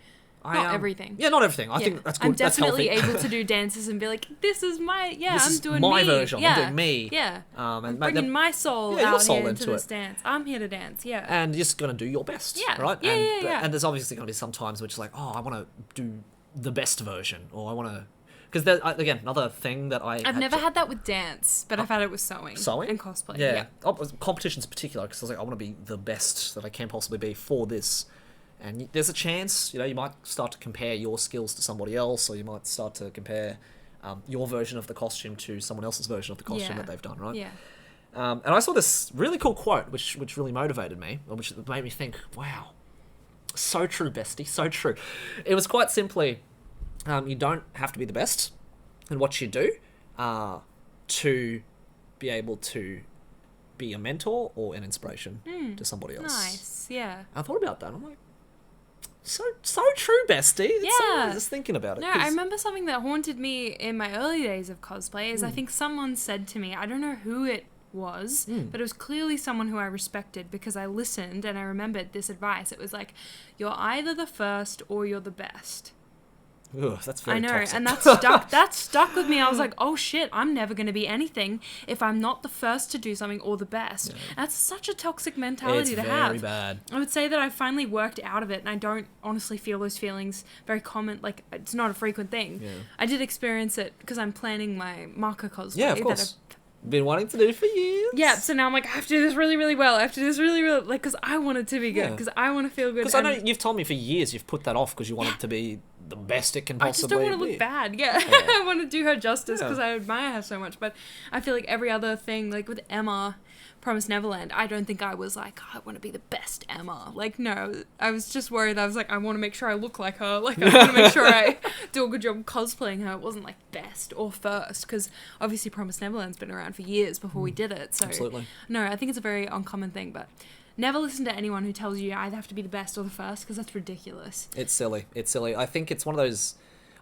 I, Not everything. Yeah, not everything. I Yeah. think that's good. I'm That's definitely healthy. able to do dances and be like, this is my, This I'm is doing my me. version. Yeah. I'm doing me. Yeah. And I'm mate, bringing my soul your out soul here into into this it. dance. I'm here to dance. Yeah. And you're just gonna do your best. Yeah. Right. Yeah, and, yeah. And there's obviously gonna be some times which is like, oh, I want to do the best version, or I want to, because again, another thing that I've never had that with dance, but I've had it with sewing. Sewing And cosplay. Yeah. Oh, competitions in particular, because I was like, I want to be the best that I can possibly be for this. And there's a chance, you might start to compare your skills to somebody else, or you might start to compare your version of the costume to someone else's version of the costume that they've done, right? Yeah. And I saw this really cool quote, which really motivated me, or which made me think, wow, so true, bestie, so true. It was quite simply, you don't have to be the best in what you do to be able to be a mentor or an inspiration to somebody else. Nice. Yeah. I thought about that. I'm like, so true, bestie. It's Yeah. just thinking about it. No, 'cause- I remember something that haunted me in my early days of cosplay is I Hmm. think someone said to me, I don't know who it was, but it was clearly someone who I respected because I listened and I remembered this advice. It was like, you're either the first or you're the best. Ugh, that's very I know, toxic. and that stuck with me. I was like, oh shit, I'm never going to be anything if I'm not the first to do something or the best. That's such a toxic mentality it's to very have. bad. I would say that I finally worked out of it, and I don't honestly feel those feelings very common. Like, it's not a frequent thing. Yeah. I did experience it because I'm planning my marker cosplay. Yeah, of that course. Been wanting to do for years. yeah, so now I'm like, I have to do this really, really well. I have to do this really, really, like, because I want it to be good, Yeah. because I want to feel good. Because I know and you've told me for years you've put that off because you want it to be the best it can I just possibly don't want to be. look bad. Yeah, I want to do her justice Yeah. because I admire her so much. But I feel like every other thing, like with Emma, Promised Neverland, I don't think I was like, I want to be the best Emma. Like, no, I was just worried. I was like, I want to make sure I look like her. Like, I want to make sure I do a good job cosplaying her. It wasn't like best or first because obviously Promised Neverland's been around for years before we did it. So Absolutely. no, I think it's a very uncommon thing. But never listen to anyone who tells you you either have to be the best or the first because that's ridiculous. It's silly. It's silly. I think it's one of those.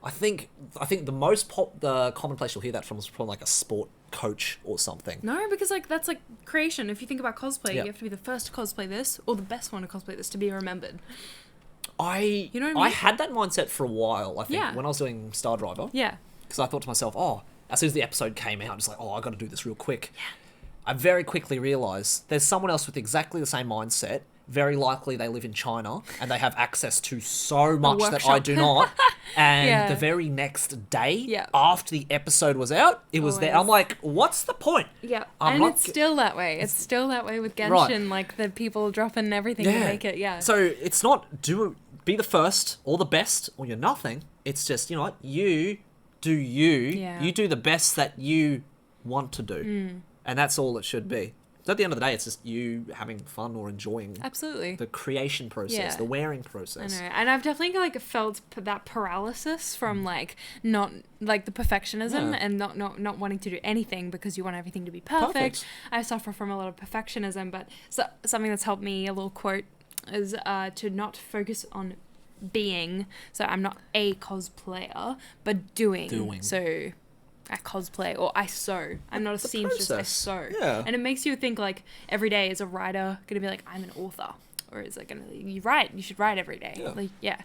I think the common place you'll hear that from is from like a sport coach or something. No, because like that's like creation. If you think about cosplay, Yeah. you have to be the first to cosplay this or the best one to cosplay this to be remembered. You know what I mean? I had that mindset for a while. I think Yeah. when I was doing Star Driver, Yeah. because I thought to myself, oh, as soon as the episode came out, I was like, oh, I got to do this real quick. Yeah. I very quickly realised there's someone else with exactly the same mindset. Very likely they live in China and they have access to so much that I workshop. do not. And Yeah. the very next day, Yeah. after the episode was out, it was there. I'm Always. like, what's the point? Yeah. I'm and not it's g- still that way. It's still that way with Genshin, Right. like the people dropping everything to make it. Yeah. So it's not be the first or the best or you're nothing. It's just, you know what, you do you. Yeah. You do the best that you want to do. And that's all it should be. So at the end of the day, it's just you having fun or enjoying Absolutely. the creation process, Yeah. the wearing I process. know, and I've definitely like felt that paralysis from like not like the perfectionism Yeah. and not wanting to do anything because you want everything to be perfect. Perfect. I suffer from a lot of perfectionism, but something that's helped me, a little quote, is to not focus on being. So I'm not a cosplayer, but doing. So I cosplay or I sew. I'm not a seamstress, I process. sew. Yeah. And it makes you think like every day is a writer gonna be like, I'm an author. Or is it gonna, you should write every day. Yeah. Like, yeah.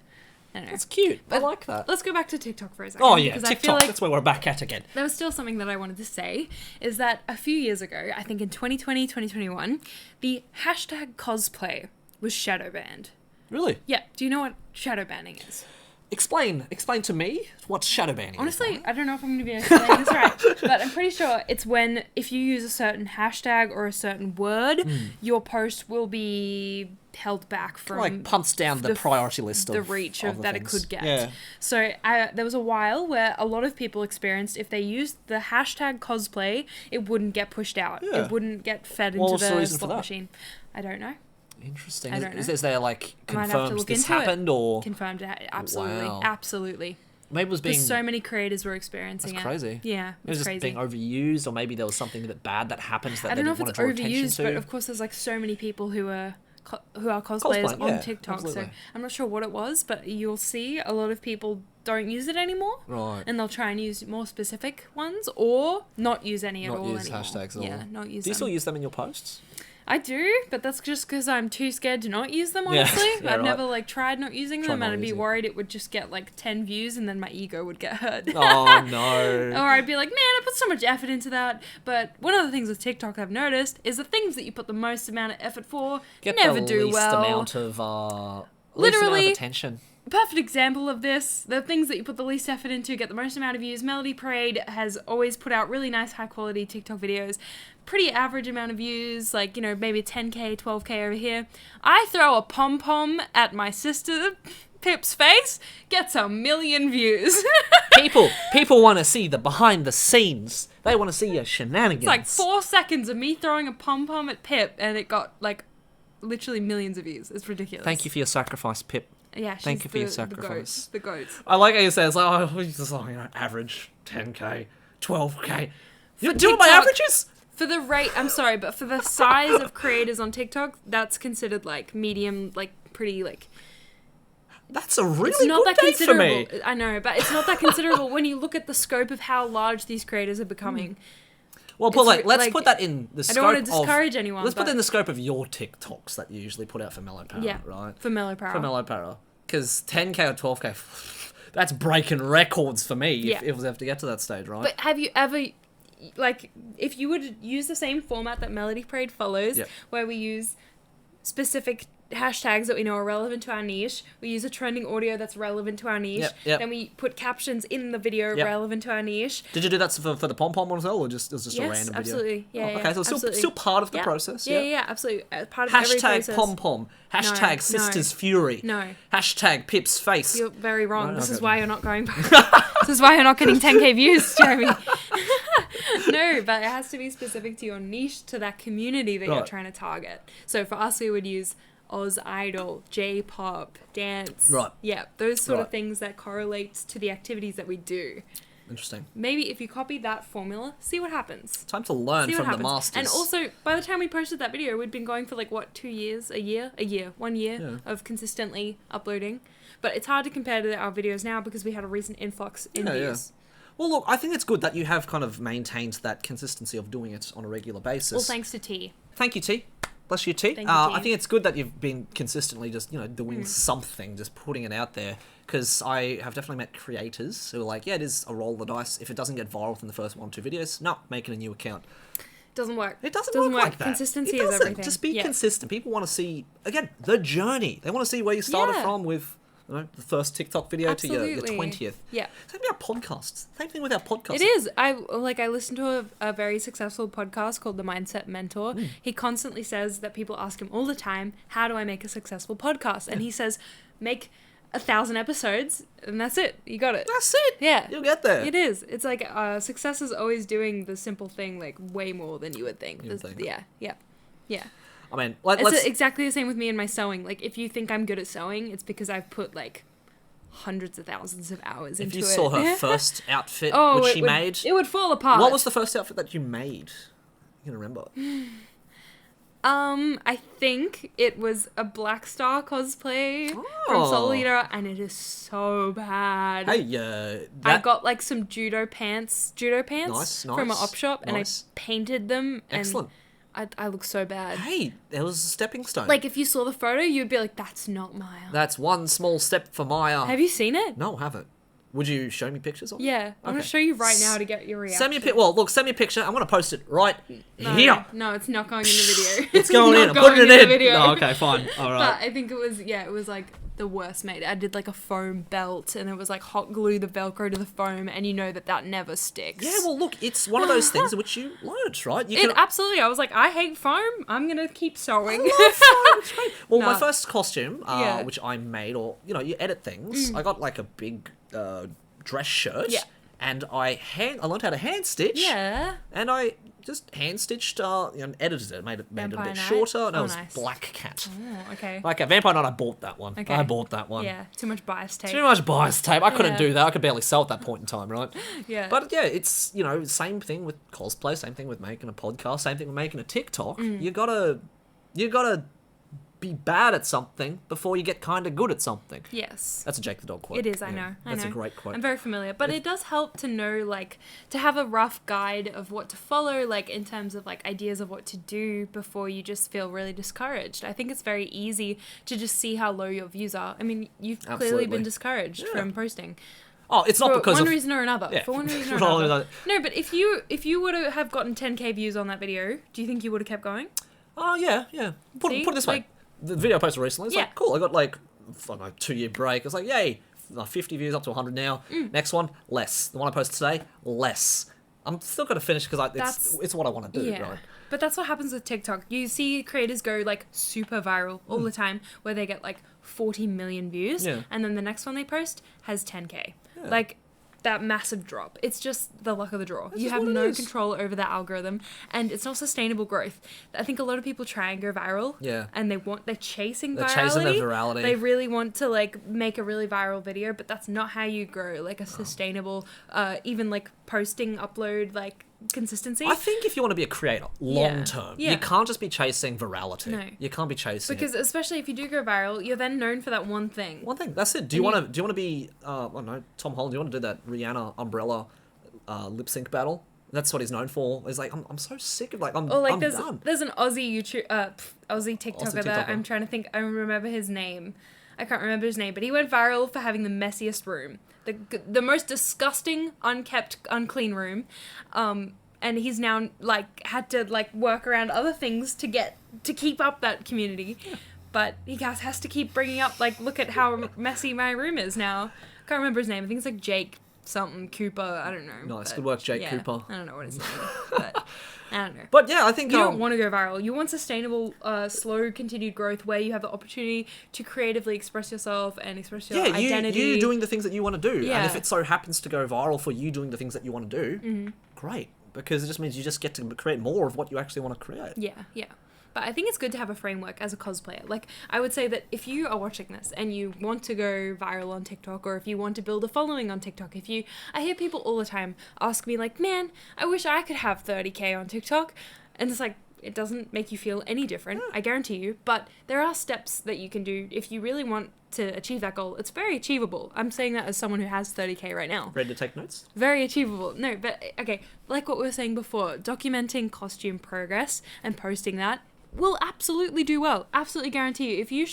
I don't know. That's cute. I But like that. Let's go back to TikTok for a second. Oh yeah, because TikTok. I feel like That's where we're back at again. there was still something that I wanted to say, is that a few years ago, I think in 2020, 2021, the hashtag cosplay was shadow banned. Really? Yeah. Do you know what shadow banning is? Explain to me what shadow banning Honestly, is. I don't know if I'm going to be able to explain this right, but I'm pretty sure it's when if you use a certain hashtag or a certain word, your post will be held back from Like punts down the priority list of the reach of the that it things. could get. Yeah. So there was a while where a lot of people experienced if they used the hashtag cosplay, it wouldn't get pushed out. Yeah. It wouldn't get fed What into was the the reason for slot that? machine. I don't know. Interesting. I don't know. Is there like I might have to confirmed look this into it. happened or Confirmed it. Absolutely. Wow. Absolutely. maybe it was being Because so many creators were experiencing that's it. crazy. Yeah, It was it's just crazy. being overused, or maybe there was something that bad that happens that I they don't know didn't if want it's to draw attention overused, to. but of course there's like so many people who are cosplayers Cosplay, on yeah, TikTok. So absolutely. I'm not sure what it was, but you'll see a lot of people don't use it anymore. Right. And they'll try and use more specific ones or not use any at Not all use anymore. hashtags at Yeah, all. not use Do you them. still use them in your posts? I do, but that's just because I'm too scared to not use them, Yeah, honestly. yeah, I've right. never like tried not using Try them not and I'd be using it. worried it would just get like 10 views and then my ego would get hurt. Oh no. Or I'd be like, man, I put so much effort into that. But one of the things with TikTok I've noticed is the things that you put the most amount of effort for Get never the do least well. amount of least amount Literally, of attention. Perfect example of this, the things that you put the least effort into get the most amount of views. Melody Parade has always put out really nice, high quality TikTok videos. Pretty average amount of views, like, you know, maybe 10k, 12k over here. I throw a pom-pom at my sister Pip's face, gets 1 million views. People want to see the behind the scenes. They want to see your shenanigans. It's like 4 seconds of me throwing a pom-pom at Pip and it got, like, literally millions of views. It's ridiculous. Thank you for your sacrifice, Pip. Yeah, she's Thank you for your the sacrifice. The goat. I like how you say it's like, oh, just like, you know, average 10k, 12k. You do what my TikTok- averages? For the rate, I'm sorry, but for the size of creators on TikTok, that's considered like medium, like pretty, like That's a really it's not good that date for me. considerable. I know, but it's not that considerable when you look at the scope of how large these creators are becoming. Well, but It's let's like- put that in the I scope don't want of... to discourage anyone. Let's put but that in the scope of your TikToks that you usually put out for Mellow Para, yeah, right? for Mellow Para. For Mellow Para. Because 10k or 12k, that's breaking records for me Yeah. if it was ever to get to that stage, right? But have you ever, like, if you would use the same format that Melody Parade follows, Yep. where we use specific hashtags that we know are relevant to our niche, we use a trending audio that's relevant to our niche, Yep. then we put captions in the video Yep. relevant to our niche. Did you do that for the pom-pom one as well, or just it was just a Yes, random video? absolutely. Yeah, Oh, yeah, okay, so absolutely. still part of the Yeah. process, Yeah, absolutely. Part of every Hashtag process. pom-pom. Hashtag no. sisters fury. No. Hashtag Pip's face. You're very wrong. Right, This is okay. why you're not going back. This is why you're not getting 10k views, Jeremy. No, but it has to be specific to your niche, to that community that you're Right. trying to target. So for us, we would use Oz Idol, J-pop, dance. Right. Yeah, those sort of Right. things that correlate to the activities that we do. Interesting. Maybe if you copy that formula, see what happens. Time to learn See what from the happens. masters. And also, by the time we posted that video, we'd been going for like, what, 2 years? A year? 1 year Yeah. of consistently uploading. But it's hard to compare to our videos now because we had a recent influx in views. Well, look, I think it's good that you have kind of maintained that consistency of doing it on a regular basis. Well, thanks to T. Thank you, T. Bless you, T. Thank you, T. I think it's good that you've been consistently just, doing something, just putting it out there. Because I have definitely met creators who are like, yeah, it is a roll of the dice. If it doesn't get viral within the first 1 or 2 videos, no, making a new account. Doesn't work. It doesn't work. work like that. Consistency It is doesn't. everything. Just be Yeah. consistent. People want to see, again, the journey. They want to see where you started Yeah. from with the first TikTok video to your Absolutely. 20th. Yeah. Same with our podcasts. Same thing with our podcasts. It is. I listened to a very successful podcast called The Mindset Mentor. He constantly says that people ask him all the time, how do I make a successful podcast? And he says, make 1,000 episodes and that's it. You got it. That's it. Yeah. You'll get there. It is. It's like success is always doing the simple thing like way more than you would think. You would think. Yeah. I mean, It's let's... exactly the same with me and my sewing. Like, if you think I'm good at sewing, it's because I've put, like, hundreds of thousands of hours into it. If you saw her first outfit, Oh, which it she would- made... It would fall apart. What was the first outfit that you made? You can remember. I think it was a Black Star cosplay from Soul Eater, and it is so bad. Hey, I got, like, some judo pants Nice, from an op shop, and I nice. painted them. And Excellent. I look so bad. Hey, there was a stepping stone. Like, if you saw the photo, you'd be like, that's not Maia. That's one small step for Maia. Have you seen it? No, I haven't. Would you show me pictures of it? Yeah. I'm going to show you right now to get your reaction. Send me a picture. I'm going to post it right here. No, it's not going in the video. It's going in. I'm putting it in. Video. Oh, okay, fine. All right. But I think it was like the worst made. I did like a foam belt and it was like hot glue the Velcro to the foam and you know that never sticks. Yeah, well, look, it's one of those things in which you learnt, right? Absolutely. I was like, I hate foam. I'm going to keep sewing. I love foam. It's great. Well, No. my first costume, which I made, or, you edit things, I got like a big dress shirt. Yeah. And I learned how to hand stitch. Yeah. And I just hand stitched, edited it, made it a Vampire bit Night? shorter. And Oh, it was nice. Black Cat. Oh, okay. Like a Vampire Night, I bought that one. Okay. I bought that one. Yeah. Too much bias tape. Too much bias tape. I couldn't Yeah. do that. I could barely sell at that point in time, right? Yeah. But yeah, it's, same thing with cosplay, same thing with making a podcast, same thing with making a TikTok. You gotta be bad at something before you get kind of good at something. Yes. That's a Jake the Dog quote. It is, I know. That's a great quote. I'm very familiar. But it does help to know, like, to have a rough guide of what to follow, like, in terms of, like, ideas of what to do before you just feel really discouraged. I think it's very easy to just see how low your views are. I mean, you've clearly Absolutely. been discouraged from posting. Oh, it's not For because one of... reason or another. Yeah. For one reason or For all another. of No, but if you were to have gotten 10k views on that video, do you think you would have kept going? Oh, yeah. Put See? it this way. Like- The video I posted recently, it's Yeah. like, cool, I got like, I don't know, 2-year break. It's like, yay, 50 views up to 100 now. Next one, less. The one I posted today, less. I'm still going to finish because it's what I want to do, Yeah. right? But that's what happens with TikTok. You see creators go like super viral all the time where they get like 40 million views Yeah. and then the next one they post has 10k. Like that massive drop. It's just the luck of the draw. You just have what it no is. control over the algorithm and it's not sustainable growth. I think a lot of people try and go viral. Yeah. And they're chasing They're virality. chasing the virality. They really want to like make a really viral video, but that's not how you grow like a sustainable even like posting upload like consistency. I think if you want to be a creator long term, Yeah. you can't just be chasing virality. No. You can't be chasing Because especially if you do go viral, you're then known for that one thing. one thing. That's it. Do you want to be I don't know, Tom Holland? Do you want to do that Rihanna Umbrella lip sync battle? That's what he's known for. It's like I'm so sick of I'm Or like I'm done. there's an Aussie Aussie TikToker that TikToker. I'm trying to think. I remember his name. I can't remember his name, but he went viral for having the messiest room, the most disgusting, unkept, unclean room. And he's now like had to like work around other things to keep up that community. But he has to keep bringing up like, look at how messy my room is now. Can't remember his name. I think it's like Jake something Cooper. I don't know. Nice, But good work, Jake yeah, Cooper. I don't know what his name is, but I don't know. But yeah, I think You don't want to go viral. You want sustainable, slow, continued growth where you have the opportunity to creatively express yourself and express your identity. you doing the things that you want to do, and Yeah. if it so happens to go viral for you doing the things that you want to do, great, because it just means you just get to create more of what you actually want to create. Yeah. But I think it's good to have a framework as a cosplayer. Like, I would say that if you are watching this and you want to go viral on TikTok, or if you want to build a following on TikTok, I hear people all the time ask me like, man, I wish I could have 30k on TikTok. And it's like, it doesn't make you feel any different, I guarantee you. But there are steps that you can do if you really want to achieve that goal. It's very achievable. I'm saying that as someone who has 30k right now. Ready to take notes? Very achievable. No, but okay, like what we were saying before, documenting costume progress and posting that will absolutely do well. Absolutely guarantee you. If you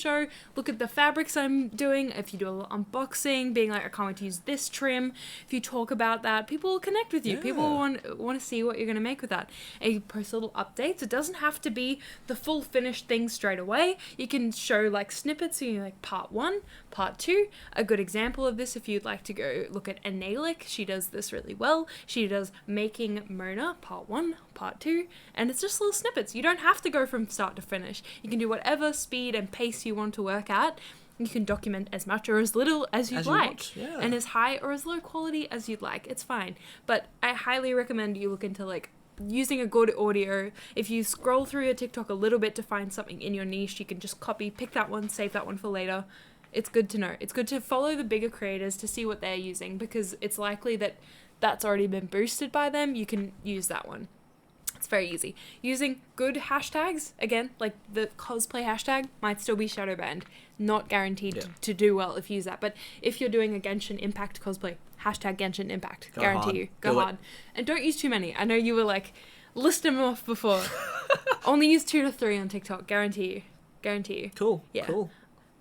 look at the fabrics I'm doing, if you do a little unboxing, being like, I can't wait to use this trim, if you talk about that, people will connect with you. Yeah. People want to see what you're going to make with that. And you post little updates. It doesn't have to be the full finished thing straight away. You can show like snippets, so you like part 1, part 2. A good example of this, if you'd like to go look at Analic, she does this really well. She does Making Mona, part 1, part 2, and it's just little snippets. You don't have to go from start to finish. You can do whatever speed and pace you want to work at. You can document as much or as little as you'd like, yeah. and as high or as low quality as you'd like. It's fine. But I highly recommend you look into like using a good audio. If you scroll through your TikTok a little bit to find something in your niche, you can just pick that one, save that one for later. It's good to know. It's good to follow the bigger creators to see what they're using, because it's likely that that's already been boosted by them. You can use that one. It's very easy. Using good hashtags, again, like the cosplay hashtag might still be shadow banned. Not guaranteed to do well if you use that. But if you're doing a Genshin Impact cosplay, hashtag Genshin Impact. Guarantee you. Go hard. And don't use too many. I know you were like, List them off before. Only use 2 to 3 on TikTok. Guarantee you. Cool. Yeah. Cool.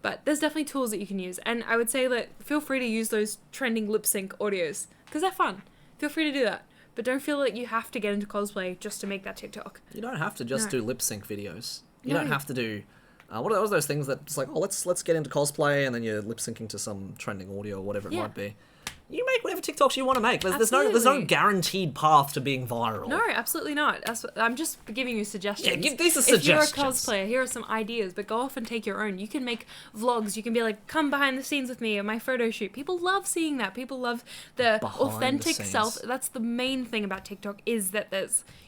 But there's definitely tools that you can use. And I would say that feel free to use those trending lip sync audios because they're fun. Feel free to do that. But don't feel like you have to get into cosplay just to make that TikTok. You don't have to just No. do lip sync videos. You No. don't have to do... what are those things that it's like, oh, let's get into cosplay, and then you're lip syncing to some trending audio or whatever it Yeah. might be. You make whatever TikToks you want to make. There's no Absolutely. guaranteed path to being viral. No, absolutely not. I'm just giving you suggestions. Yeah, these are If you're a suggestions. cosplayer, here are some ideas, but go off and take your own. You can make vlogs. You can be like, come behind the scenes with me at my photo shoot. People love seeing that. People love the Behind the authentic scenes. self. That's the main thing about TikTok is that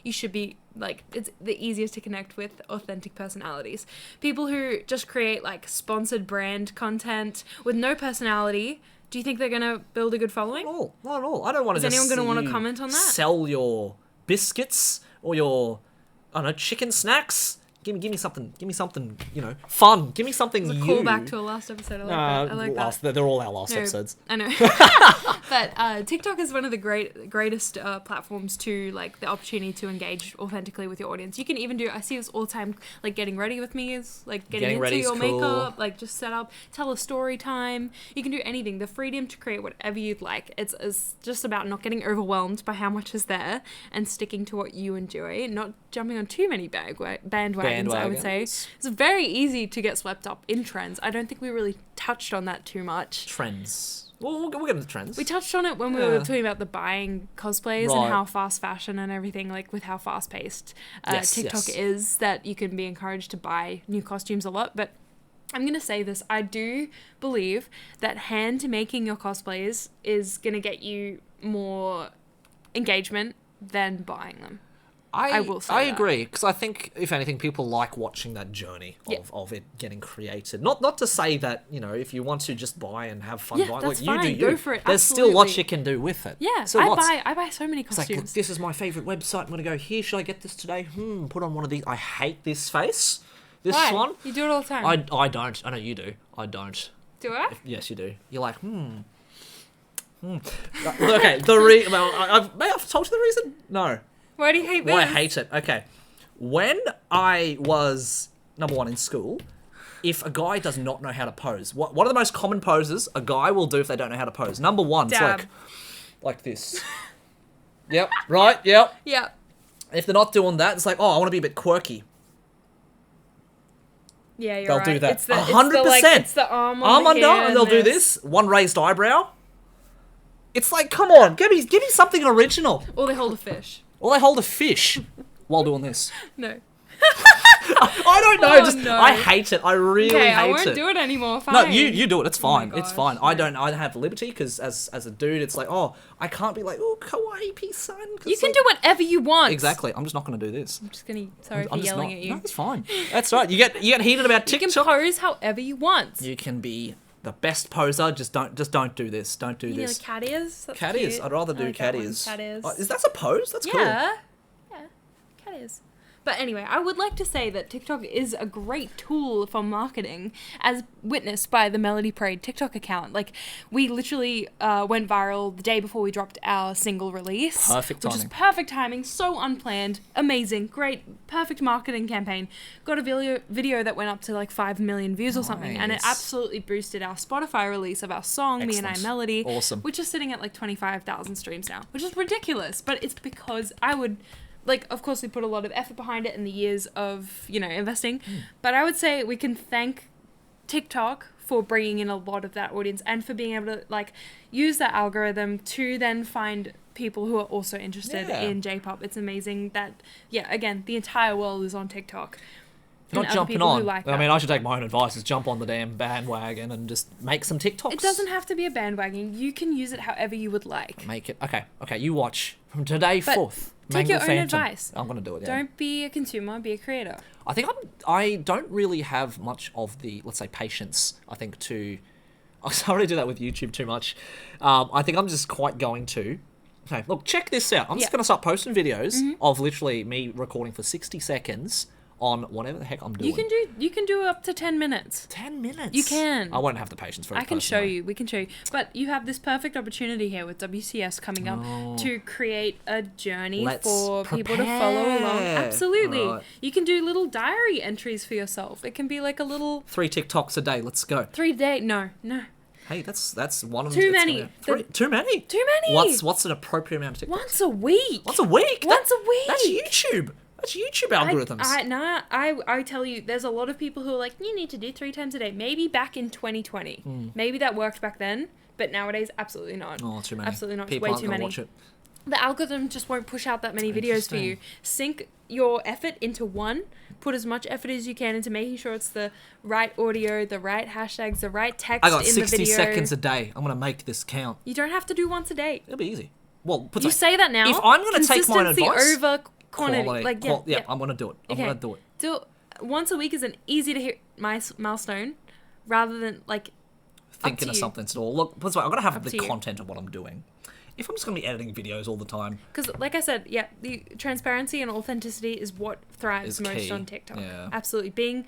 you should be like, it's the easiest to connect with authentic personalities. People who just create like sponsored brand content with no personality. Do you think they're going to build a good following? Not at all. I don't want to Is just anyone gonna see wanna you comment on that? Sell your biscuits or your, I don't know, chicken snacks. Give me something, fun. Give me something It's a callback to a last episode. I like that. I like that. They're all our last No, episodes. I know. But TikTok is one of the greatest platforms to like the opportunity to engage authentically with your audience. You can even do, I see this all the time, like getting ready with me is like getting into ready is your cool. makeup, like just set up, tell a story time. You can do anything. The freedom to create whatever you'd like. It's just about not getting overwhelmed by how much is there and sticking to what you enjoy, not jumping on too many bandwagons, I would say. It's very easy to get swept up in trends. I don't think we really touched on that too much. Trends. Well, we'll get into trends. We touched on it when we were talking about the buying cosplays Right. and how fast fashion and everything, like with how fast paced Yes, TikTok yes. is, that you can be encouraged to buy new costumes a lot. But I'm going to say this. I do believe that hand making your cosplays is going to get you more engagement than buying them. I will say I that. agree, because I think, if anything, people like watching that journey Yeah. of it getting created. Not to say that, if you want to just buy and have fun Yeah, buying, that's like, you do fine. you. Go for it. There's still lots Absolutely. you can do with it. Yeah, So I buy so many It's like, costumes. this is my favourite website. I'm going to go here. Should I get this today? Put on one of these. I hate this face. This Why? one. You do it all the time. I don't. I know you do. I don't. Do I? Yes, you do. You're like, Okay, I've told you the reason? No. Why do you hate this? Why I hate it. Okay. When I was, number one, in school, if a guy does not know how to pose, what are the most common poses a guy will do if they don't know how to pose? Number one, Dab. it's like this. Yep, right, yep. Yeah. If they're not doing that, it's like, oh, I want to be a bit quirky. Yeah, you're They'll right. do that. It's the, 100%. It's the arm Arm on the under, here and they'll do this. One raised eyebrow. It's like, come on, give me something original. Or they hold a fish. Or they hold a fish while doing this. No. I don't know. Oh, no. I hate it. I really Okay, hate I won't it. do it anymore. Fine. No, you do it. It's fine. gosh, It's fine. no. I don't have liberty because as a dude, it's like, oh, I can't be like, oh, kawaii peace sign. You can do whatever you want. Exactly. I'm just not going to do this. I'm just gonna. Sorry I'm for just yelling not. at you. No, it's fine. That's right. You get heated about You can TikTok. pose however you want. You can be the best poser. Just don't do this. Don't do You know, this. cat ears. That's Cat ears. cute. I'd rather I do like cat that one. ears. Cat ears. Is that a pose? That's cool. Yeah. Yeah. Cat ears. But anyway, I would like to say that TikTok is a great tool for marketing, as witnessed by the Melody Parade TikTok account. Like, we literally went viral the day before we dropped our single release. Perfect Which is timing. perfect timing, so unplanned, amazing, great, perfect marketing campaign. Got a video that went up to like 5 million views or something, and it Nice. absolutely boosted our Spotify release of our song, Me and I Excellent. Melody. Awesome. Which is sitting at like 25,000 streams now, which is ridiculous, but it's because I would... Like, of course, we put a lot of effort behind it in the years of, investing. But I would say we can thank TikTok for bringing in a lot of that audience and for being able to, like, use that algorithm to then find people who are also interested Yeah. in J-pop. It's amazing that, again, the entire world is on TikTok. And Not other jumping people who on. like I that. mean, I should take my own advice: is jump on the damn bandwagon and just make some TikToks. It doesn't have to be a bandwagon. You can use it however you would like. Make it okay. You watch from today But forth. take Mangle your own Phantom. advice. I'm gonna do it. Yeah. Don't be a consumer, be a creator. I think I don't really have much of the, let's say, patience. I think to. I already do that with YouTube too much. I think I'm just quite going to. Okay, look, check this out. I'm just Yeah. gonna start posting videos of literally me recording for 60 seconds on whatever the heck I'm doing. You can do up to 10 minutes. 10 minutes? You can. I won't have the patience for it. I can show you. We can show you. But you have this perfect opportunity here with WCS coming up to create a journey for people to follow along. Absolutely. Right. You can do little diary entries for yourself. It can be like a little... 3 TikToks a day. Let's go. 3 day. No. Hey, that's one of them. Too many. Too many? Too many. What's an appropriate amount of TikToks? Once a week. Once a week? Once a week. That's YouTube. That's YouTube algorithms. I tell you, there's a lot of people who are like, you need to do 3 times a day. Maybe back in 2020. Maybe that worked back then, but nowadays, absolutely not. Oh, too many. Absolutely not. People Way aren't too gonna many. Watch it. The algorithm just won't push out that many videos for you. Sink your effort into one. Put as much effort as you can into making sure it's the right audio, the right hashtags, the right text in the video. I got 60 seconds a day. I'm going to make this count. You don't have to do once a day. It'll be easy. Well, you say that now. If I'm going to take my advice... over quantity. Like, yeah, I'm going to do it. I'm going to do it. Do it once a week is an easy to hit milestone rather than, like, thinking of something to do. Look, that's why I've got to have the content of what I'm doing. If I'm just going to be editing videos all the time... Because, like I said, the transparency and authenticity is what thrives most on TikTok. Yeah. Absolutely. Being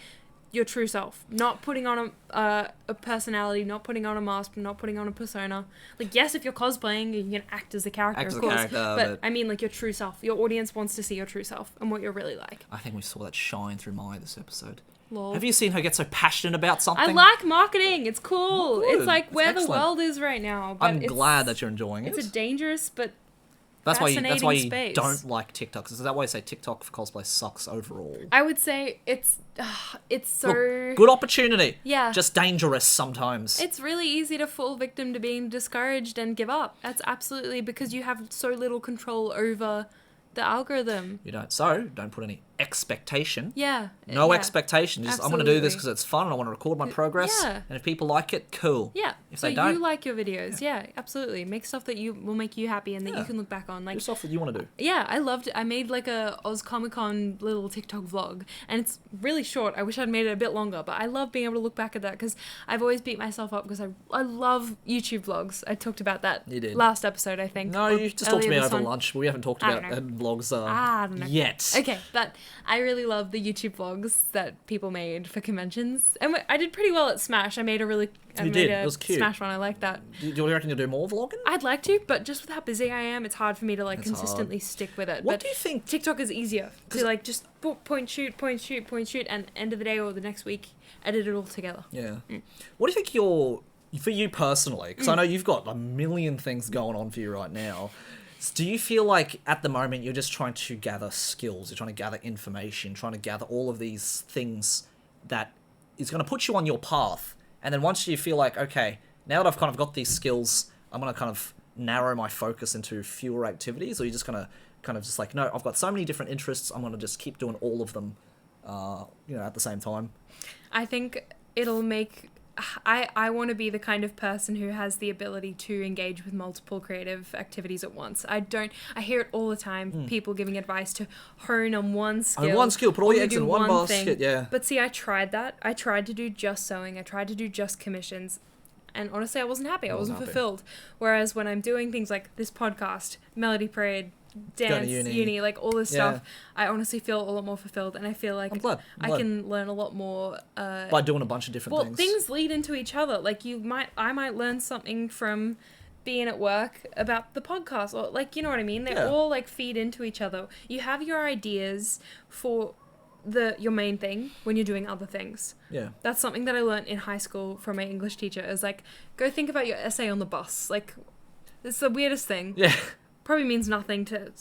your true self. Not putting on a personality, not putting on a mask, not putting on a persona. Like, yes, if you're cosplaying, you can act as a character, of course. But I mean, like, your true self. Your audience wants to see your true self and what you're really like. I think we saw that shine through Maia this episode. Lol. Have you seen her get so passionate about something? I like marketing. It's cool. Good. It's like where the world is right now. But I'm glad that you're enjoying it. It's a dangerous but that's why you space. Don't like TikTok. Is that why you say TikTok for cosplay sucks overall? I would say it's so... Look, good opportunity. Yeah. Just dangerous sometimes. It's really easy to fall victim to being discouraged and give up. That's absolutely because you have so little control over the algorithm. You don't put any expectation. Yeah. No expectation. Just, I'm going to do this because it's fun and I want to record my progress. Yeah. And if people like it, cool. Yeah. If so they don't... you like your videos. Yeah, absolutely. Make stuff that will make you happy and that you can look back on. Like, do stuff that you want to do. Yeah, I loved it. I made like a Oz Comic Con little TikTok vlog. And it's really short. I wish I'd made it a bit longer. But I love being able to look back at that because I've always beat myself up because I love YouTube vlogs. I talked about that last episode, I think. No, you just talked to me over lunch. We haven't talked about vlogs yet. Okay, but I really love the YouTube vlogs that people made for conventions. And I did pretty well at Smash. I made a it was cute. Smash one. I like that. Do you reckon you'll do more vlogging? I'd like to, but just with how busy I am, it's hard for me to like consistently stick with it. What do you think? TikTok is easier to like just point shoot, and end of the day or the next week, edit it all together. Yeah. What do you think for you personally, because I know you've got a million things going on for you right now, do you feel like at the moment you're just trying to gather skills, you're trying to gather information, trying to gather all of these things that is going to put you on your path, and then once you feel like, okay, now that I've kind of got these skills, I'm going to kind of narrow my focus into fewer activities, or you're just going to kind of just like, no, I've got so many different interests, I'm going to just keep doing all of them, at the same time? I think it'll make... I want to be the kind of person who has the ability to engage with multiple creative activities at once. I hear it all the time, people giving advice to hone on one skill. Put all your eggs in one basket, yeah. But see, I tried that. I tried to do just sewing. I tried to do just commissions. And honestly, I wasn't happy. I wasn't fulfilled. Whereas when I'm doing things like this podcast, Melody Parade, dance, uni, like all this stuff, I honestly feel a lot more fulfilled, and I feel like I'm glad. I can learn a lot more by doing a bunch of different things. Well, things lead into each other. Like I might learn something from being at work about the podcast, or like, you know what I mean? They all like feed into each other. You have your ideas for your main thing when you're doing other things. Yeah. That's something that I learned in high school from my English teacher, is like, go think about your essay on the bus. Like, it's the weirdest thing. Yeah. Probably means nothing to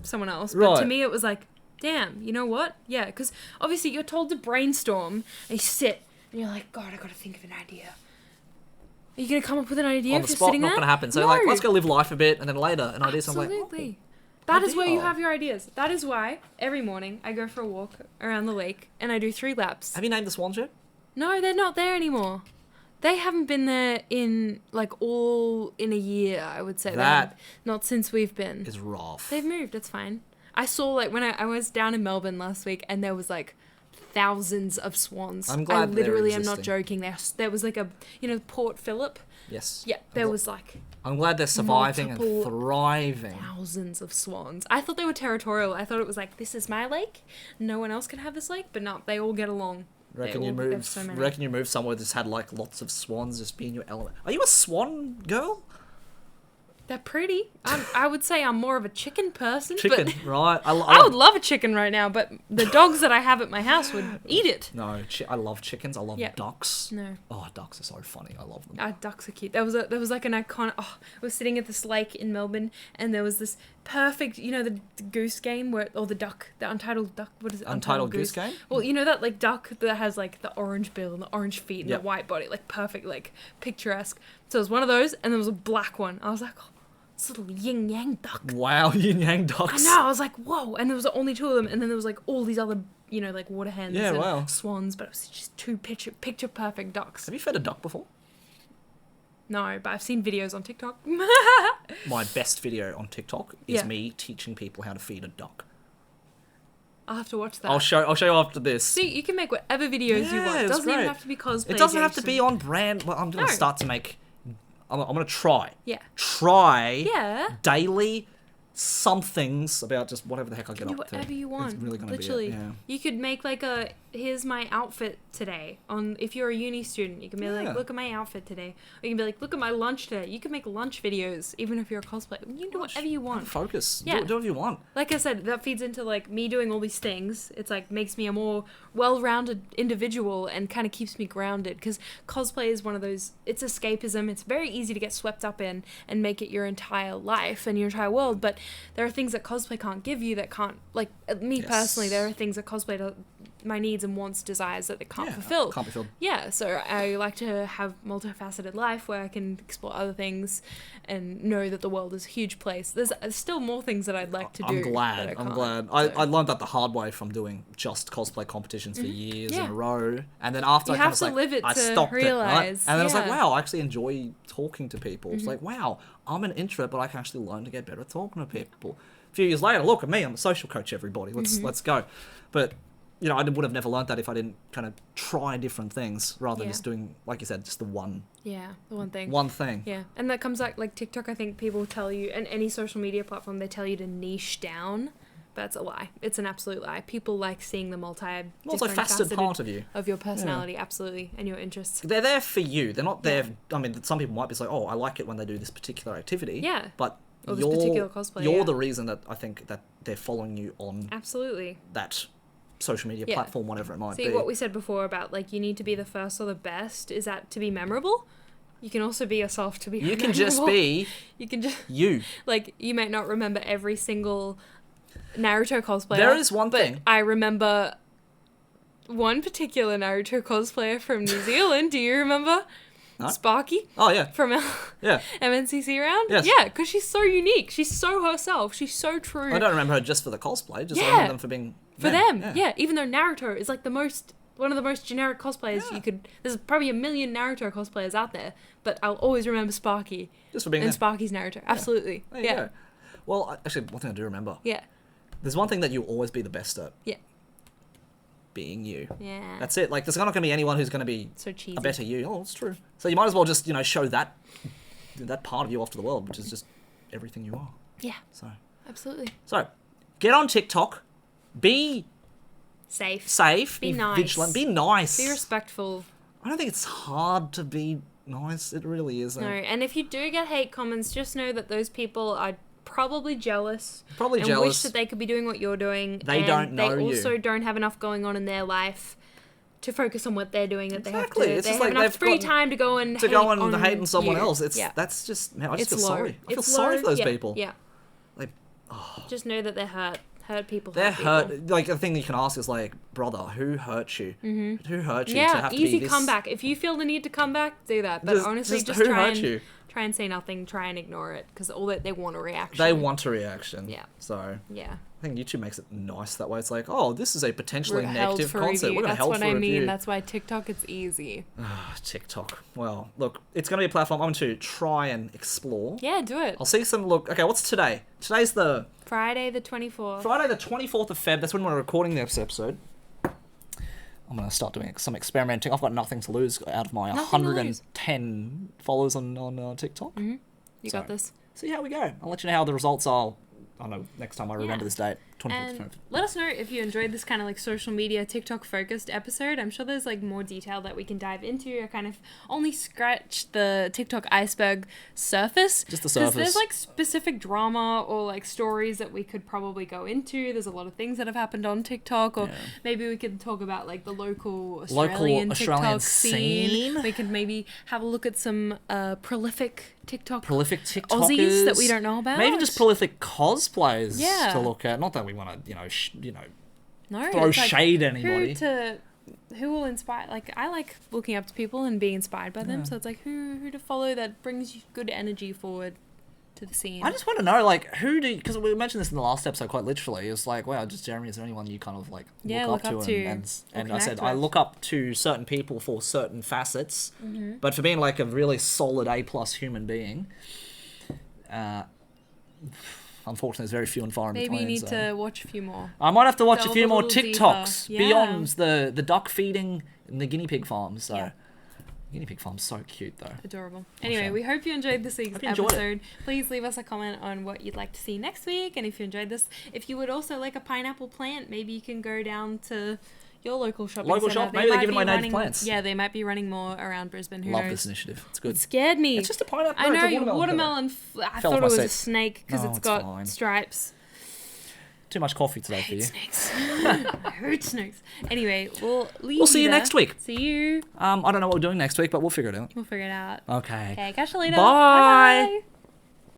someone else, but to me it was like, damn, you know what? Yeah, because obviously you're told to brainstorm and you sit and you're like, God, I gotta think of an idea. Are you gonna come up with an idea on the if you're spot? sitting Not there? gonna happen. So no. Like, let's go live life a bit, and then later an idea. Absolutely. That is where you have your ideas. That is why every morning I go for a walk around the lake and I do 3 laps. Have you named the swans yet? No, they're not there anymore. They haven't been there in a year, I would say. That not since we've been. Is rough. They've moved, it's fine. I saw like when I was down in Melbourne last week and there was like thousands of swans. I'm glad I literally they're am not joking. There was like a, Port Phillip. Yes. Yeah, there was like I'm glad they're surviving Multiple and thriving. thousands of swans. I thought they were territorial. I thought it was like, this is my lake. No one else can have this lake. But no, they all get along. Reckon you move somewhere that's had like lots of swans, just be in your element. Are you a swan girl? They're pretty. I would say I'm more of a chicken person. Chicken, but right? I would love a chicken right now, but the dogs that I have at my house would eat it. No, I love chickens. I love ducks. No. Oh, ducks are so funny. I love them. Ducks are cute. There was like an iconic. Oh, I was sitting at this lake in Melbourne, and there was this perfect, the goose game or the duck, the untitled duck. What is it? Untitled goose game. Well, that like duck that has like the orange bill and the orange feet and the white body, like perfect, like picturesque. So it was one of those, and there was a black one. I was like, oh, this little yin yang duck. Wow, yin yang ducks. I know. I was like, whoa. And there was only two of them, and then there was like all these other, like water hens and swans, but it was just two picture perfect ducks. Have you fed a duck before? No, but I've seen videos on TikTok. My best video on TikTok is me teaching people how to feed a duck. I'll have to watch that. I'll show you after this. See, you can make whatever videos you want. It doesn't even have to be cosplay. It doesn't have to be on brand. Well, I'm going to start to make... I'm going to try. Yeah. Try daily somethings about just whatever the heck I get up to. Whatever you want. It's really going to literally. be it, yeah. You could make like a, here's my outfit today. If you're a uni student, you can be like, look at my outfit today. Or you can be like, look at my lunch today. You can make lunch videos, even if you're a cosplayer. You can do whatever you want. Focus. Yeah. Do whatever you want. Like I said, that feeds into like me doing all these things. It's like makes me a more well-rounded individual and kind of keeps me grounded. Because cosplay is one of those, it's escapism. It's very easy to get swept up in and make it your entire life and your entire world. But there are things that cosplay can't give you that can't, like me personally, there are things that cosplay my needs and wants, desires that it can't fulfill. Can't be filled. Yeah, so I like to have multifaceted life where I can explore other things and know that the world is a huge place. There's still more things that I'd like to do. I'm glad. I learned that the hard way from doing just cosplay competitions for years in a row, and then after I stopped realize, it, right? And then I was like, wow, I actually enjoy talking to people. It's like, wow, I'm an introvert, but I can actually learn to get better at talking to people. A few years later, look at me, I'm a social coach. Everybody, let's go. But I would have never learned that if I didn't kind of try different things rather than just doing, like you said, just the one. Yeah, the one thing. One thing. Yeah, and that comes like TikTok. I think people tell you, and any social media platform, they tell you to niche down. That's a lie. It's an absolute lie. People like seeing the multifaceted part of you, of your personality, absolutely, and your interests. They're there for you. They're not there. I mean, some people might be like, oh, I like it when they do this particular activity. Yeah. But or this particular cosplay. You're the reason that I think that they're following you on. Absolutely. That social media platform, whatever it might be. See, what we said before about, like, you need to be the first or the best, is that to be memorable? You can also be yourself to be memorable. You can just be you. Like, you might not remember every single Naruto cosplayer. There is one thing. I remember one particular Naruto cosplayer from New Zealand. Do you remember? Huh? Sparky? Oh, yeah. From MNCC round? Yes. Yeah, because she's so unique. She's so herself. She's so true. I don't remember her just for the cosplay. I remember them for being even though Naruto is like one of the most generic cosplayers you could. There's probably a million Naruto cosplayers out there, but I'll always remember Sparky just for being Sparky's Naruto. Absolutely. There you go. Well, actually, one thing I do remember. Yeah. There's one thing that you'll always be the best at. Yeah. Being you. Yeah. That's it. Like, there's not going to be anyone who's going to be so cheesy. A better you. Oh, it's true. So you might as well just show that part of you off to the world, which is just everything you are. Yeah. So. Absolutely. So, get on TikTok. Be safe. Be nice. Vigilant. Be nice. Be respectful. I don't think it's hard to be nice. It really isn't. No, and if you do get hate comments, just know that those people are probably jealous. And wish that they could be doing what you're doing. They don't know you. They also don't have enough going on in their life to focus on what they're doing. That exactly. They have it's to. just They like have enough free time to go and hate on someone you. else. That's just, man, I just feel sorry. I feel It's sorry for those yeah. people. Yeah. Like, just know that they're hurt. Hurt people. They're hurt. Like, the thing you can ask is like, brother, who hurt you? Mm-hmm. Who hurt you? Yeah, to have easy to be this... comeback. If you feel the need to come back, do that. But honestly, just who try hurt you? Try and say nothing. Try and ignore it because all that they want a reaction. They want a reaction. Yeah. So. Yeah. I think YouTube makes it nice that way. It's like, oh, this is a potentially negative concept. We're going to help for That's what I mean. review. That's why TikTok, it's easy. TikTok. Well, look, it's going to be a platform I'm going to try and explore. Yeah, do it. I'll see some look. Okay, what's today? Today's the... Friday the 24th. Friday the 24th of Feb. That's when we're recording this episode. I'm going to start doing some experimenting. I've got nothing to lose out of my 110 followers on TikTok. Mm-hmm. You got this. See how we go. I'll let you know how the results are. I don't know, next time I remember this date. 24th. And let us know if you enjoyed this kind of like social media TikTok focused episode. I'm sure there's like more detail that we can dive into. I kind of only scratched the TikTok iceberg surface. Just the surface. There's like specific drama or like stories that we could probably go into. There's a lot of things that have happened on TikTok, or maybe we could talk about like the local Australian TikTok scene. We could maybe have a look at some prolific TikTokers Aussies that we don't know about. Maybe just prolific cosplayers to look at. Not that we want to, throw shade at anybody. Who will inspire? Like, I like looking up to people and being inspired by them. So it's like who to follow that brings you good energy forward to the scene. I just want to know, like, because we mentioned this in the last episode quite literally. It's like, wow, just Jeremy, is there anyone you kind of like look up to? And I said, I look up to certain people for certain facets, but for being like a really solid A+ human being, unfortunately, there's very few and far in between. Maybe you need to watch a few more. I might have to watch a few more TikToks beyond the duck feeding and the guinea pig farms. So. Guinea pig farm's so cute though. Adorable. Anyway, we hope you enjoyed this week's episode. Please leave us a comment on what you'd like to see next week, and if you enjoyed this, if you would also like a pineapple plant, maybe you can go down to your local shopping centre. Maybe they're giving away native plants. Yeah, they might be running more around Brisbane. Who knows? knows? This initiative. It's good. It scared me. It's just a pineapple. I know, your watermelon. I thought it was a snake because it's got stripes. Too much coffee today for you. Snakes. I hate snakes. Anyway, we'll see you next week. See you. I don't know what we're doing next week, but we'll figure it out. We'll figure it out. Okay. Okay, catch you later. Bye. Bye.